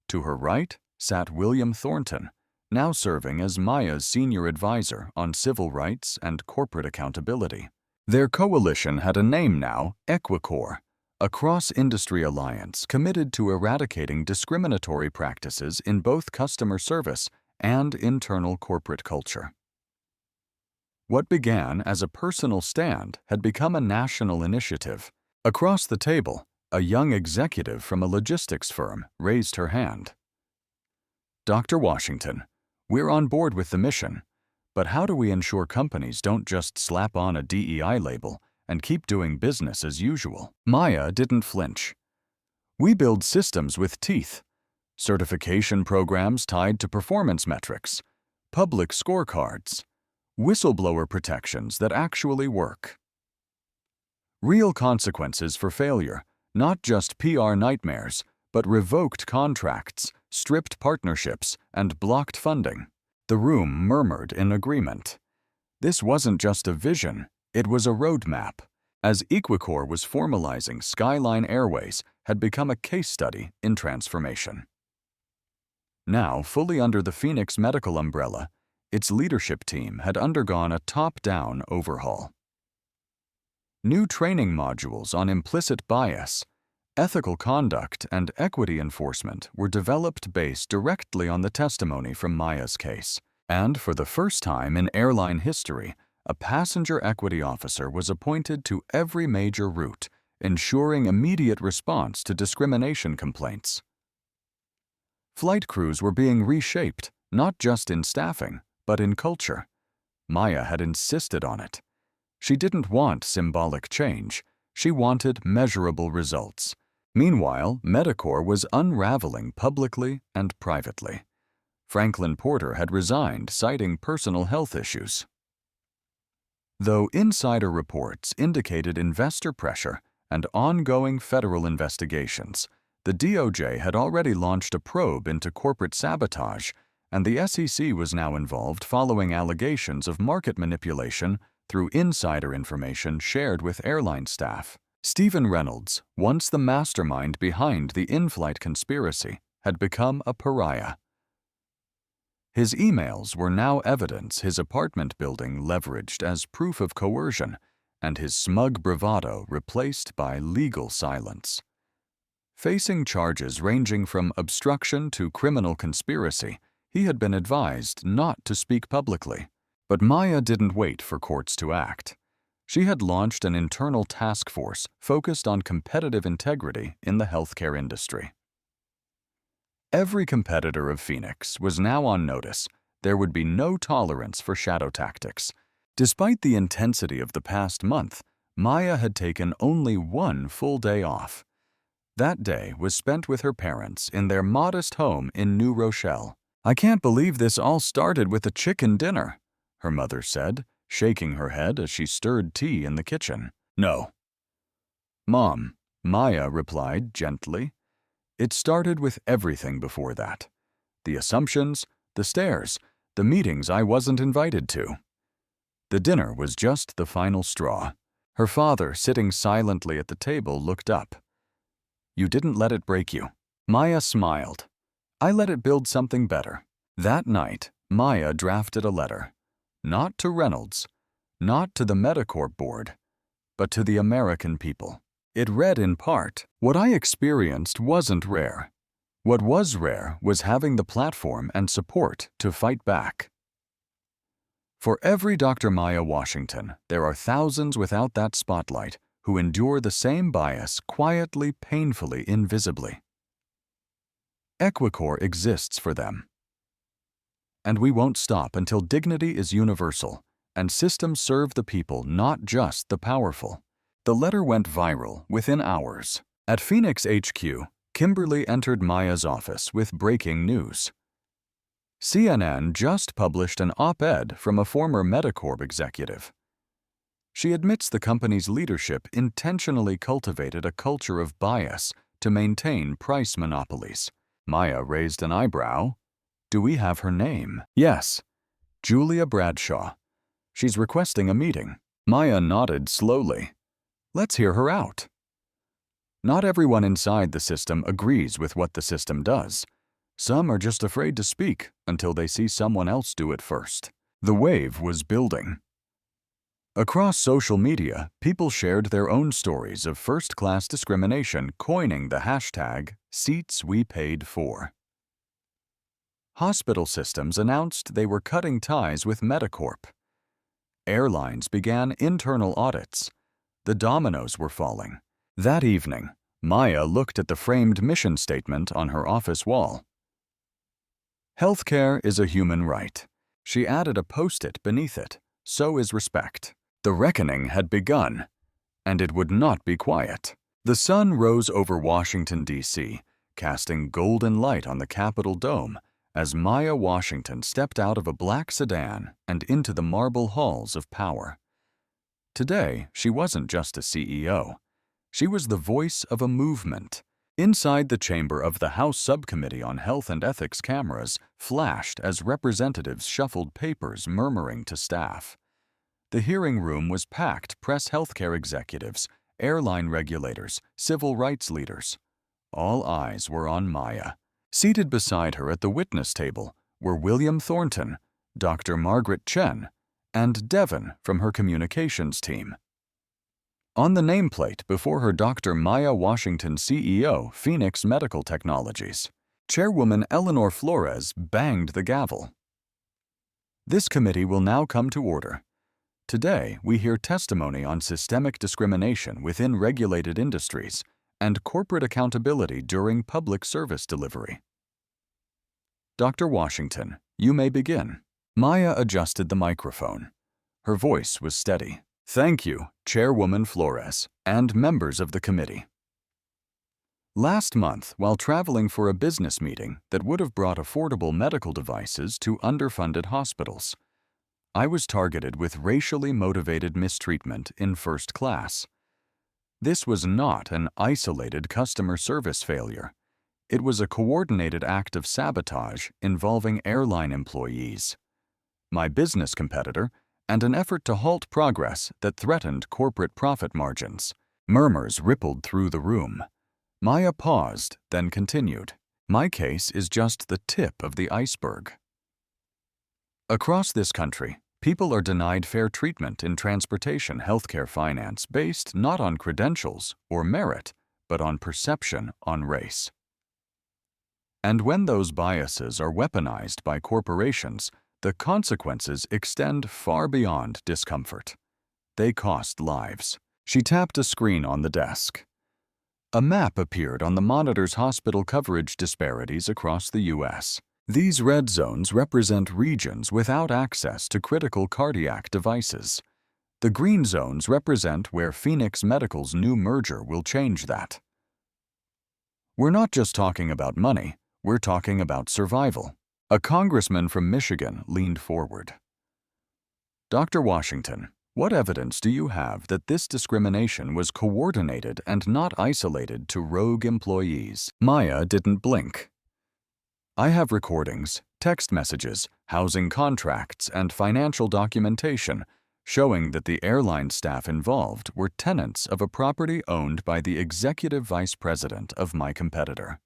To her right sat William Thornton, now serving as Maya's senior advisor on civil rights and corporate accountability. Their coalition had a name now, Equicore, a cross-industry alliance committed to eradicating discriminatory practices in both customer service and internal corporate culture. What began as a personal stand had become a national initiative. Across the table, a young executive from a logistics firm raised her hand. "Dr. Washington, we're on board with the mission, but how do we ensure companies don't just slap on a DEI label and keep doing business as usual?" Maya didn't flinch. "We build systems with teeth, certification programs tied to performance metrics, public scorecards, whistleblower protections that actually work. Real consequences for failure, not just PR nightmares, but revoked contracts, stripped partnerships, and blocked funding." The room murmured in agreement. This wasn't just a vision, it was a roadmap. As Equicore was formalizing, Skyline Airways had become a case study in transformation. Now, fully under the Phoenix Medical umbrella, its leadership team had undergone a top-down overhaul. New training modules on implicit bias, ethical conduct, and equity enforcement were developed based directly on the testimony from Maya's case. And for the first time in airline history, a passenger equity officer was appointed to every major route, ensuring immediate response to discrimination complaints. Flight crews were being reshaped, not just in staffing, but in culture. Maya had insisted on it. She didn't want symbolic change. She wanted measurable results. Meanwhile, Medicore was unraveling publicly and privately. Franklin Porter had resigned, citing personal health issues. Though insider reports indicated investor pressure and ongoing federal investigations, the DOJ had already launched a probe into corporate sabotage, and the SEC was now involved following allegations of market manipulation through insider information shared with airline staff. Stephen Reynolds, once the mastermind behind the in-flight conspiracy, had become a pariah. His emails were now evidence his apartment building leveraged as proof of coercion, and his smug bravado replaced by legal silence. Facing charges ranging from obstruction to criminal conspiracy, he had been advised not to speak publicly. But Maya didn't wait for courts to act. She had launched an internal task force focused on competitive integrity in the healthcare industry. Every competitor of Phoenix was now on notice. There would be no tolerance for shadow tactics. Despite the intensity of the past month, Maya had taken only one full day off. That day was spent with her parents in their modest home in New Rochelle. "I can't believe this all started with a chicken dinner," her mother said, shaking her head as she stirred tea in the kitchen. "No." "Mom," Maya replied gently. "It started with everything before that. The assumptions, the stares, the meetings I wasn't invited to. The dinner was just the final straw." Her father, sitting silently at the table, looked up. "You didn't let it break you." Maya smiled. "I let it build something better." That night, Maya drafted a letter. Not to Reynolds, not to the Medicore board, but to the American people. It read in part, "What I experienced wasn't rare. What was rare was having the platform and support to fight back. For every Dr. Maya Washington, there are thousands without that spotlight who endure the same bias quietly, painfully, invisibly. Equicore exists for them. And we won't stop until dignity is universal and systems serve the people, not just the powerful." The letter went viral within hours. At Phoenix HQ, Kimberly entered Maya's office with breaking news. CNN just published an op-ed from a former Medicore executive. She admits the company's leadership intentionally cultivated a culture of bias to maintain price monopolies. Maya raised an eyebrow. "Do we have her name?" "Yes. Julia Bradshaw. She's requesting a meeting." Maya nodded slowly. "Let's hear her out." Not everyone inside the system agrees with what the system does. Some are just afraid to speak until they see someone else do it first. The wave was building. Across social media, people shared their own stories of first-class discrimination, coining the hashtag #SeatsWePaidFor. Hospital systems announced they were cutting ties with Medicorp. Airlines began internal audits. The dominoes were falling. That evening, Maya looked at the framed mission statement on her office wall. "Healthcare is a human right." She added a post-it beneath it. "So is respect." The reckoning had begun, and it would not be quiet. The sun rose over Washington, D.C., casting golden light on the Capitol dome as Maya Washington stepped out of a black sedan and into the marble halls of power. Today, she wasn't just a CEO. She was the voice of a movement. Inside the chamber of the House Subcommittee on Health and Ethics, cameras flashed as representatives shuffled papers, murmuring to staff. The hearing room was packed: press, healthcare executives, airline regulators, civil rights leaders. All eyes were on Maya. Seated beside her at the witness table were William Thornton, Dr. Margaret Chen, and Devon from her communications team. On the nameplate before her, Dr. Maya Washington, CEO, Phoenix Medical Technologies. Chairwoman Eleanor Flores banged the gavel. "This committee will now come to order. Today, we hear testimony on systemic discrimination within regulated industries and corporate accountability during public service delivery." "Dr. Washington, you may begin." Maya adjusted the microphone. Her voice was steady. "Thank you, Chairwoman Flores, and members of the committee. Last month, while traveling for a business meeting that would have brought affordable medical devices to underfunded hospitals, I was targeted with racially motivated mistreatment in first class. This was not an isolated customer service failure. It was a coordinated act of sabotage involving airline employees, my business competitor, and an effort to halt progress that threatened corporate profit margins. Murmurs rippled through the room. Maya paused, then continued. "My case is just the tip of the iceberg. Across this country, people are denied fair treatment in transportation, healthcare, finance, based not on credentials or merit, but on perception, on race. And when those biases are weaponized by corporations, the consequences extend far beyond discomfort. They cost lives." She tapped a screen on the desk. A map appeared on the monitor's hospital coverage disparities across the U.S. These red zones represent regions without access to critical cardiac devices. The green zones represent where Phoenix Medical's new merger will change that. "We're not just talking about money, we're talking about survival." A congressman from Michigan leaned forward. "Dr. Washington, what evidence do you have that this discrimination was coordinated and not isolated to rogue employees?" Maya didn't blink. "I have recordings, text messages, housing contracts, and financial documentation showing that the airline staff involved were tenants of a property owned by the executive vice president of my competitor."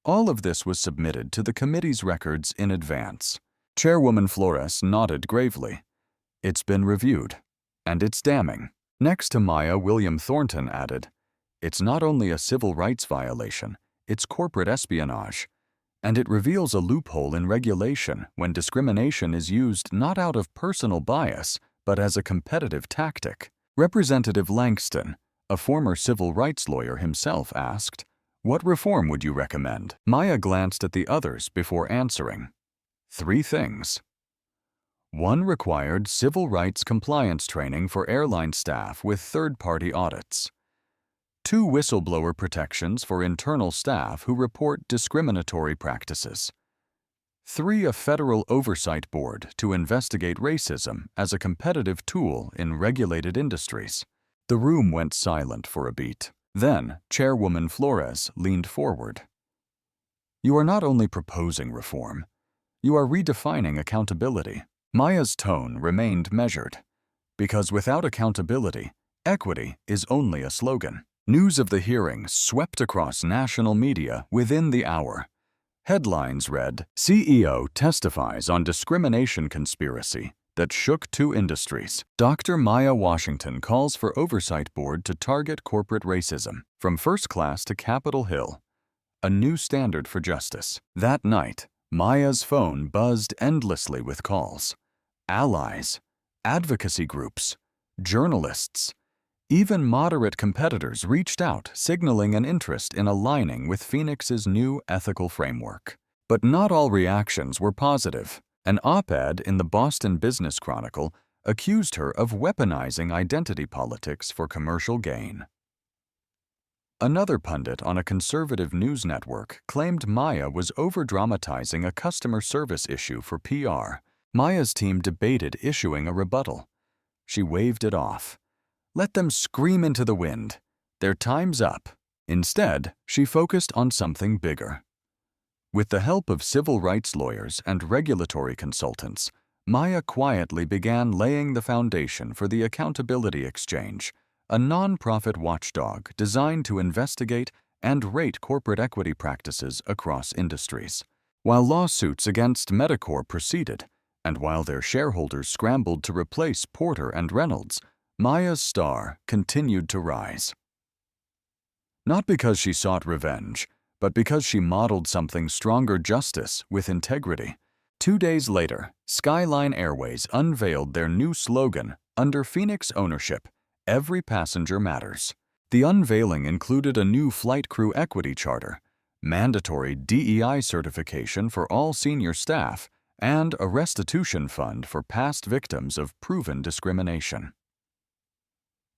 All of this was submitted to the committee's records in advance. Chairwoman Flores nodded gravely. "It's been reviewed, and it's damning." Next to Maya, William Thornton added, "It's not only a civil rights violation, it's corporate espionage. And it reveals a loophole in regulation when discrimination is used not out of personal bias, but as a competitive tactic." Representative Langston, a former civil rights lawyer himself, asked, "What reform would you recommend?" Maya glanced at the others before answering. 3 things. 1 required civil rights compliance training for airline staff with third-party audits. 2 whistleblower protections for internal staff who report discriminatory practices. 3 a federal oversight board to investigate racism as a competitive tool in regulated industries. The room went silent for a beat. Then, Chairwoman Flores leaned forward. "You are not only proposing reform, you are redefining accountability." Maya's tone remained measured, because without accountability, equity is only a slogan. News of the hearing swept across national media within the hour. Headlines read, "CEO testifies on discrimination conspiracy, that shook two industries. Dr. Maya Washington calls for oversight board to target corporate racism, from first class to Capitol Hill. A new standard for justice. That night, Maya's phone buzzed endlessly with calls. Allies, advocacy groups, journalists, even moderate competitors reached out, signaling an interest in aligning with Phoenix's new ethical framework. But not all reactions were positive. An op-ed in the Boston Business Chronicle accused her of weaponizing identity politics for commercial gain. Another pundit on a conservative news network claimed Maya was over-dramatizing a customer service issue for PR. Maya's team debated issuing a rebuttal. She waved it off. Let them scream into the wind. Their time's up. Instead, she focused on something bigger. With the help of civil rights lawyers and regulatory consultants, Maya quietly began laying the foundation for the Accountability Exchange, a nonprofit watchdog designed to investigate and rate corporate equity practices across industries. While lawsuits against Medicorp proceeded, and while their shareholders scrambled to replace Porter and Reynolds, Maya's star continued to rise. Not because she sought revenge, but because she modeled something stronger: justice with integrity. 2 days later, Skyline Airways unveiled their new slogan, "Under Phoenix ownership, every passenger matters." The unveiling included a new flight crew equity charter, mandatory DEI certification for all senior staff, and a restitution fund for past victims of proven discrimination.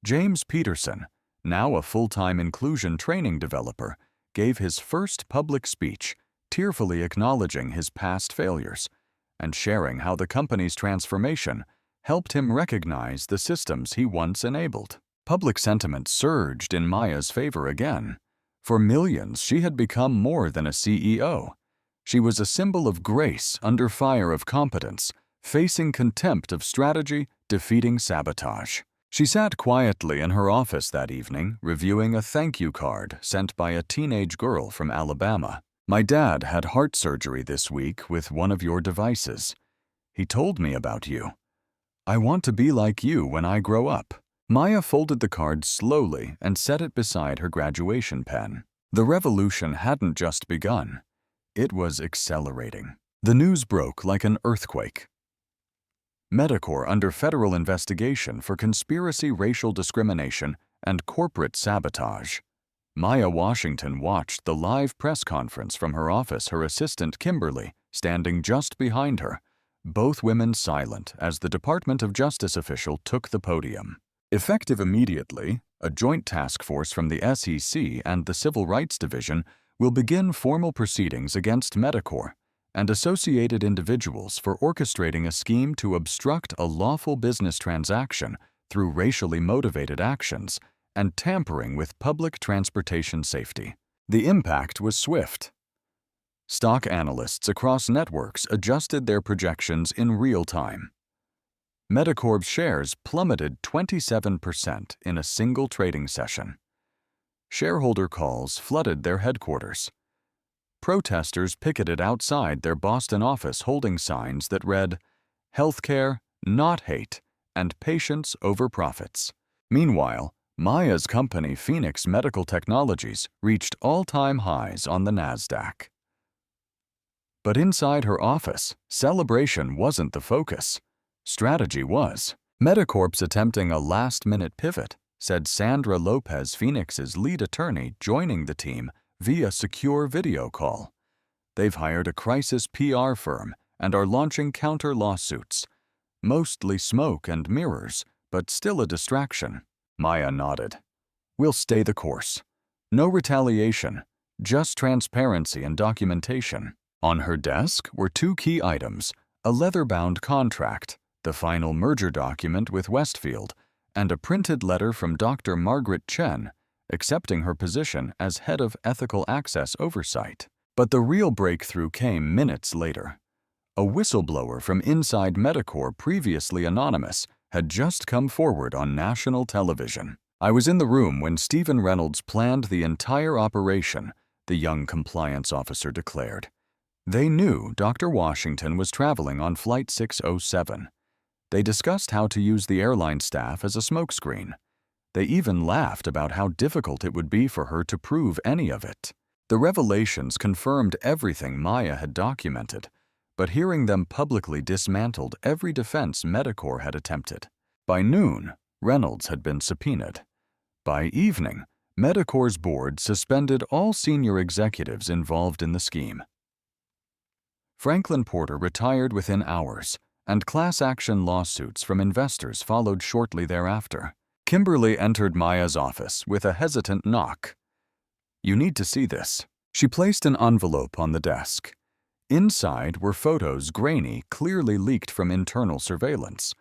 James Peterson, now a full-time inclusion training developer, gave his first public speech, tearfully acknowledging his past failures and sharing how the company's transformation helped him recognize the systems he once enabled. Public sentiment surged in Maya's favor again. For millions, she had become more than a CEO. She was a symbol of grace under fire of competence, facing contempt of strategy, defeating sabotage. She sat quietly in her office that evening, reviewing a thank you card sent by a teenage girl from Alabama. "My dad had heart surgery this week with one of your devices. He told me about you. I want to be like you when I grow up." Maya folded the card slowly and set it beside her graduation pen. The revolution hadn't just begun. It was accelerating. The news broke like an earthquake. Medicorp under federal investigation for conspiracy, racial discrimination, and corporate sabotage. Maya Washington watched the live press conference from her office, her assistant Kimberly standing just behind her, both women silent as the Department of Justice official took the podium. Effective immediately, a joint task force from the SEC and the Civil Rights Division will begin formal proceedings against Medicorp and associated individuals for orchestrating a scheme to obstruct a lawful business transaction through racially motivated actions and tampering with public transportation safety. The impact was swift. Stock analysts across networks adjusted their projections in real time. Medicorp's shares plummeted 27% in a single trading session. Shareholder calls flooded their headquarters. Protesters picketed outside their Boston office holding signs that read, "Healthcare, not hate, and patience over profits." Meanwhile, Maya's company Phoenix Medical Technologies reached all-time highs on the NASDAQ. But inside her office, celebration wasn't the focus. Strategy was. Medicorp's attempting a last-minute pivot, said Sandra Lopez, Phoenix's lead attorney, joining the team via secure video call. They've hired a crisis PR firm and are launching counter lawsuits. Mostly smoke and mirrors, but still a distraction. Maya nodded. "We'll stay the course. No retaliation, just transparency and documentation." On her desk were 2 key items: a leather-bound contract, the final merger document with Westfield, and a printed letter from Dr. Margaret Chen, accepting her position as head of ethical access oversight. But the real breakthrough came minutes later. A whistleblower from inside Medicorp, previously anonymous, had just come forward on national television. "I was in the room when Stephen Reynolds planned the entire operation," the young compliance officer declared. "They knew Dr. Washington was traveling on Flight 607. They discussed how to use the airline staff as a smokescreen. They even laughed about how difficult it would be for her to prove any of it. The revelations confirmed everything Maya had documented, but hearing them publicly dismantled every defense Medicor had attempted. By noon, Reynolds had been subpoenaed. By evening, Medicor's board suspended all senior executives involved in the scheme. Franklin Porter retired within hours, and class action lawsuits from investors followed shortly thereafter. Kimberly entered Maya's office with a hesitant knock. "You need to see this." She placed an envelope on the desk. Inside were photos grainy, clearly leaked from internal surveillance.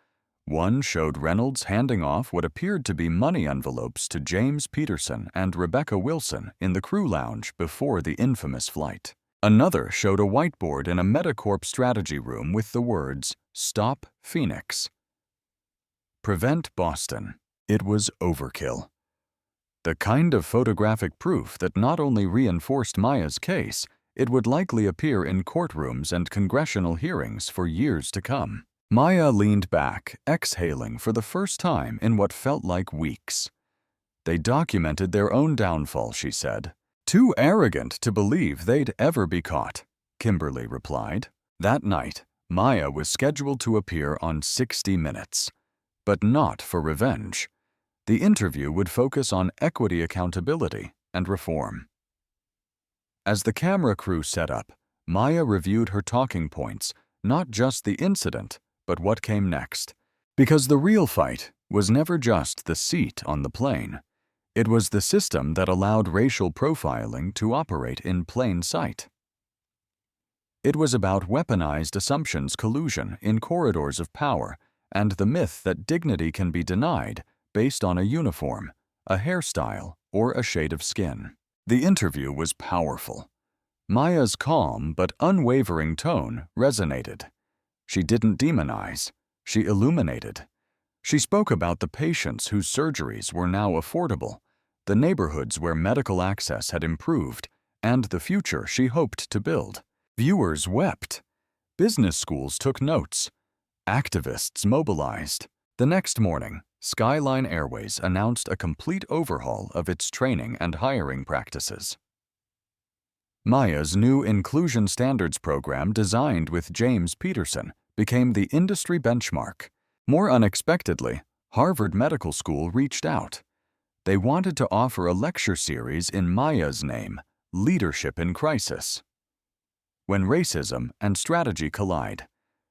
One showed Reynolds handing off what appeared to be money envelopes to James Peterson and Rebecca Wilson in the crew lounge before the infamous flight. Another showed a whiteboard in a Medicorp strategy room with the words, "Stop Phoenix. Prevent Boston." It was overkill. The kind of photographic proof that not only reinforced Maya's case, it would likely appear in courtrooms and congressional hearings for years to come. Maya leaned back, exhaling for the first time in what felt like weeks. They documented their own downfall, she said. "Too arrogant to believe they'd ever be caught," Kimberly replied. That night, Maya was scheduled to appear on 60 Minutes. But not for revenge. The interview would focus on equity, accountability, and reform. As the camera crew set up, Maya reviewed her talking points, not just the incident, but what came next. Because the real fight was never just the seat on the plane. It was the system that allowed racial profiling to operate in plain sight. It was about weaponized assumptions collusion in corridors of power and the myth that dignity can be denied based on a uniform, a hairstyle, or a shade of skin. The interview was powerful. Maya's calm but unwavering tone resonated. She didn't demonize, she illuminated. She spoke about the patients whose surgeries were now affordable, the neighborhoods where medical access had improved, and the future she hoped to build. Viewers wept. Business schools took notes. Activists mobilized. The next morning, Skyline Airways announced a complete overhaul of its training and hiring practices. Maya's new Inclusion Standards program, designed with James Peterson, became the industry benchmark. More unexpectedly, Harvard Medical School reached out. They wanted to offer a lecture series in Maya's name, Leadership in Crisis. When racism and strategy collide,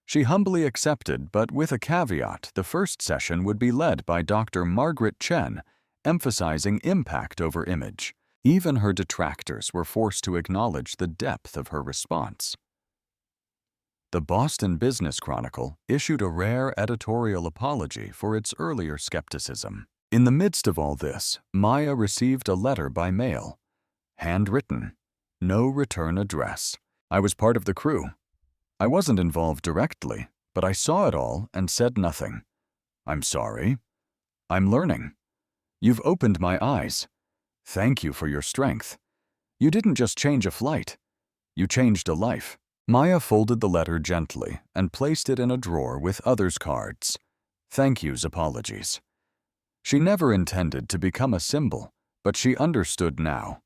she humbly accepted, but with a caveat: the first session would be led by Dr. Margaret Chen, emphasizing impact over image. Even her detractors were forced to acknowledge the depth of her response. The Boston Business Chronicle issued a rare editorial apology for its earlier skepticism. In the midst of all this, Maya received a letter by mail. Handwritten. No return address. "I was part of the crew. I wasn't involved directly, but I saw it all and said nothing. I'm sorry. I'm learning. You've opened my eyes. Thank you for your strength. You didn't just change a flight. You changed a life." Maya folded the letter gently and placed it in a drawer with others' cards. Thank you's apologies. She never intended to become a symbol, but she understood now.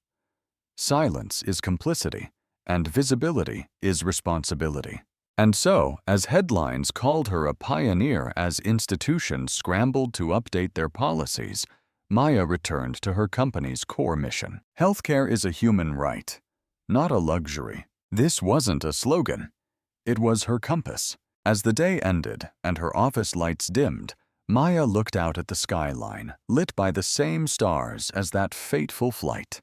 Silence is complicity, and visibility is responsibility. And so, as headlines called her a pioneer as institutions scrambled to update their policies, Maya returned to her company's core mission. Healthcare is a human right, not a luxury. This wasn't a slogan. It was her compass. As the day ended and her office lights dimmed, Maya looked out at the skyline, lit by the same stars as that fateful flight.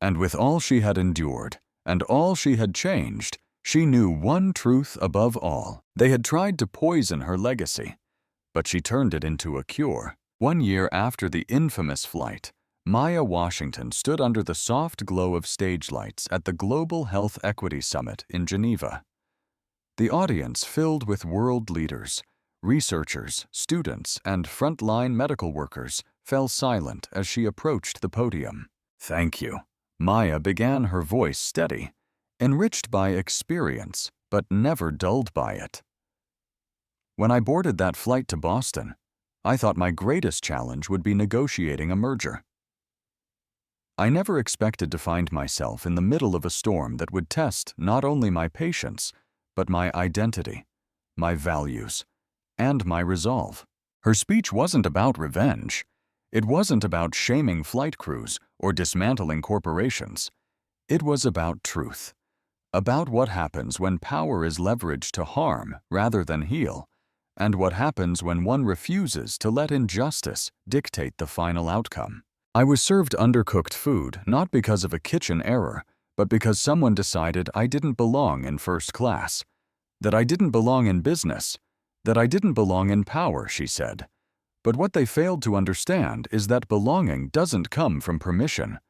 And with all she had endured, and all she had changed, she knew one truth above all. They had tried to poison her legacy, but she turned it into a cure. 1 year after the infamous flight, Maya Washington stood under the soft glow of stage lights at the Global Health Equity Summit in Geneva. The audience filled with world leaders, researchers, students, and frontline medical workers fell silent as she approached the podium. "Thank you." Maya began, her voice steady, enriched by experience, but never dulled by it. When I boarded that flight to Boston, I thought my greatest challenge would be negotiating a merger. I never expected to find myself in the middle of a storm that would test not only my patience, but my identity, my values, and my resolve. Her speech wasn't about revenge. It wasn't about shaming flight crews or dismantling corporations. It was about truth, about what happens when power is leveraged to harm rather than heal, and what happens when one refuses to let injustice dictate the final outcome. I was served undercooked food not because of a kitchen error, but because someone decided I didn't belong in first class, that I didn't belong in business, that I didn't belong in power, she said. But what they failed to understand is that belonging doesn't come from permission.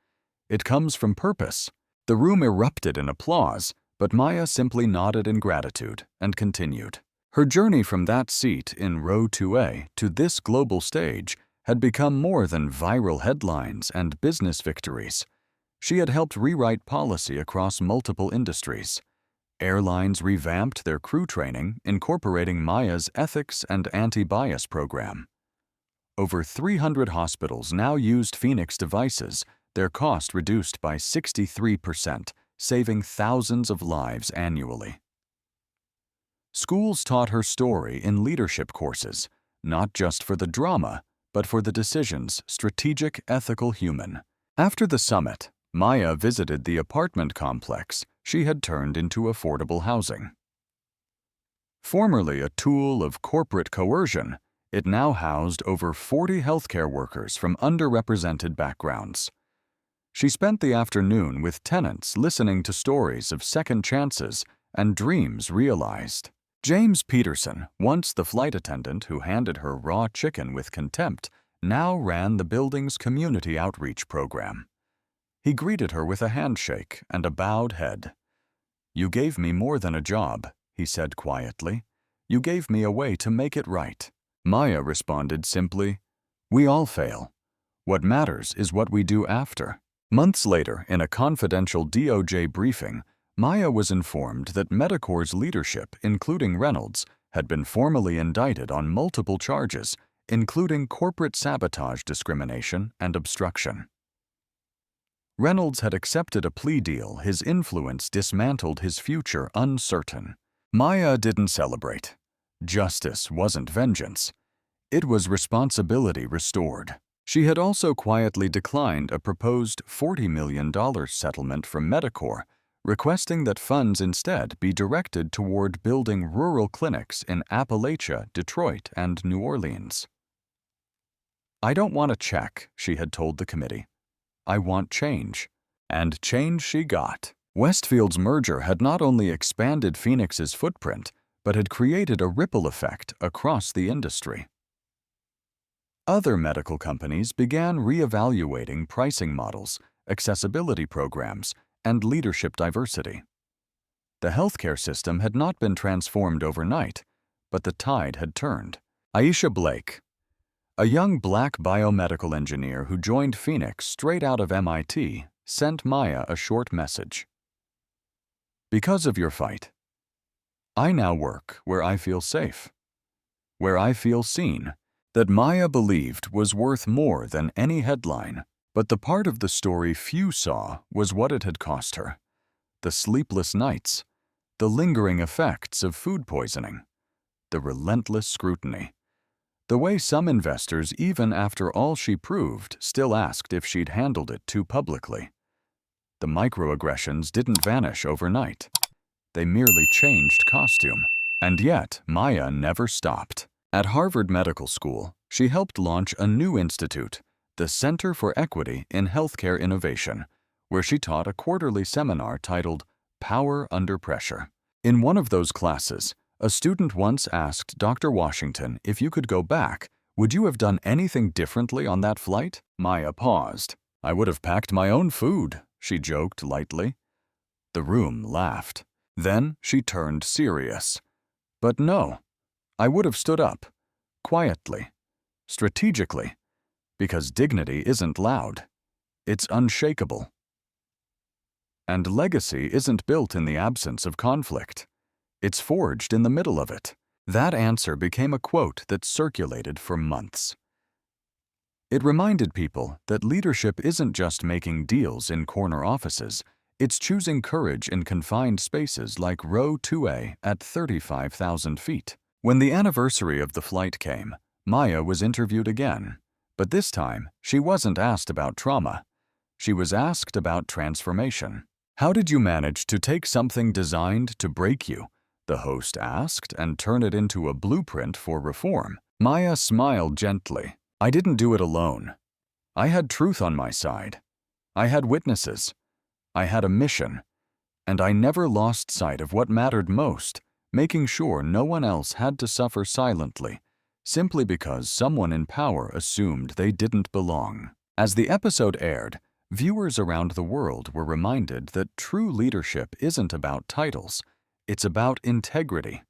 It comes from purpose. The room erupted in applause, but Maya simply nodded in gratitude and continued. Her journey from that seat in row 2A to this global stage had become more than viral headlines and business victories. She had helped rewrite policy across multiple industries. Airlines revamped their crew training, incorporating Maya's ethics and anti-bias program. Over 300 hospitals now used Phoenix devices, their cost reduced by 63%, saving thousands of lives annually. Schools taught her story in leadership courses, not just for the drama, but for the decisions, strategic, ethical, human. After the summit, Maya visited the apartment complex she had turned into affordable housing. Formerly a tool of corporate coercion, it now housed over 40 healthcare workers from underrepresented backgrounds. She spent the afternoon with tenants listening to stories of second chances and dreams realized. James Peterson, once the flight attendant who handed her raw chicken with contempt, now ran the building's community outreach program. He greeted her with a handshake and a bowed head. "You gave me more than a job," he said quietly. "You gave me a way to make it right." Maya responded simply, "We all fail. What matters is what we do after." Months later, in a confidential DOJ briefing, Maya was informed that Medicorp's leadership, including Reynolds, had been formally indicted on multiple charges, including corporate sabotage, discrimination, and obstruction. Reynolds had accepted a plea deal. His influence dismantled his future uncertain. Maya didn't celebrate. Justice wasn't vengeance. It was responsibility restored. She had also quietly declined a proposed $40 million settlement from Medicorp, requesting that funds instead be directed toward building rural clinics in Appalachia, Detroit, and New Orleans. "I don't want a check," she had told the committee. "I want change." And change she got. Westfield's merger had not only expanded Phoenix's footprint, but had created a ripple effect across the industry. Other medical companies began reevaluating pricing models, accessibility programs, and leadership diversity. The healthcare system had not been transformed overnight, but the tide had turned. Aisha Blake, a young black biomedical engineer who joined Phoenix straight out of MIT, sent Maya a short message. "Because of your fight, I now work where I feel safe, where I feel seen." That Maya believed was worth more than any headline, but the part of the story few saw was what it had cost her. The sleepless nights, the lingering effects of food poisoning, the relentless scrutiny, the way some investors, even after all she proved, still asked if she'd handled it too publicly. The microaggressions didn't vanish overnight. They merely changed costume. And yet, Maya never stopped. At Harvard Medical School, she helped launch a new institute, the Center for Equity in Healthcare Innovation, where she taught a quarterly seminar titled Power Under Pressure. In one of those classes, a student once asked Dr. Washington, "If you could go back, would you have done anything differently on that flight?" Maya paused. "I would have packed my own food," she joked lightly. The room laughed. Then she turned serious. "But no. I would have stood up, quietly, strategically, because dignity isn't loud. It's unshakable. And legacy isn't built in the absence of conflict. It's forged in the middle of it." That answer became a quote that circulated for months. It reminded people that leadership isn't just making deals in corner offices, it's choosing courage in confined spaces like row 2A at 35,000 feet. When the anniversary of the flight came, Maya was interviewed again, but this time she wasn't asked about trauma. She was asked about transformation. How did you manage to take something designed to break you, the host asked, and turn it into a blueprint for reform? Maya smiled gently. I didn't do it alone. I had truth on my side. I had witnesses. I had a mission. And I never lost sight of what mattered most, making sure no one else had to suffer silently, simply because someone in power assumed they didn't belong. As the episode aired, viewers around the world were reminded that true leadership isn't about titles, it's about integrity.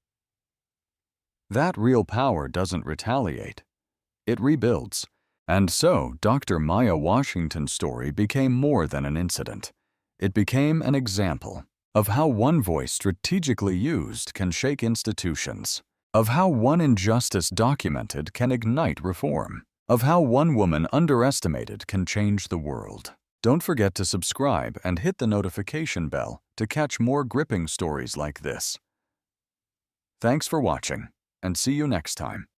That real power doesn't retaliate. It rebuilds. And so, Dr. Maya Washington's story became more than an incident. It became an example of how one voice strategically used can shake institutions, of how one injustice documented can ignite reform, of how one woman underestimated can change the world. Don't forget to subscribe and hit the notification bell to catch more gripping stories like this. Thanks for watching, and see you next time.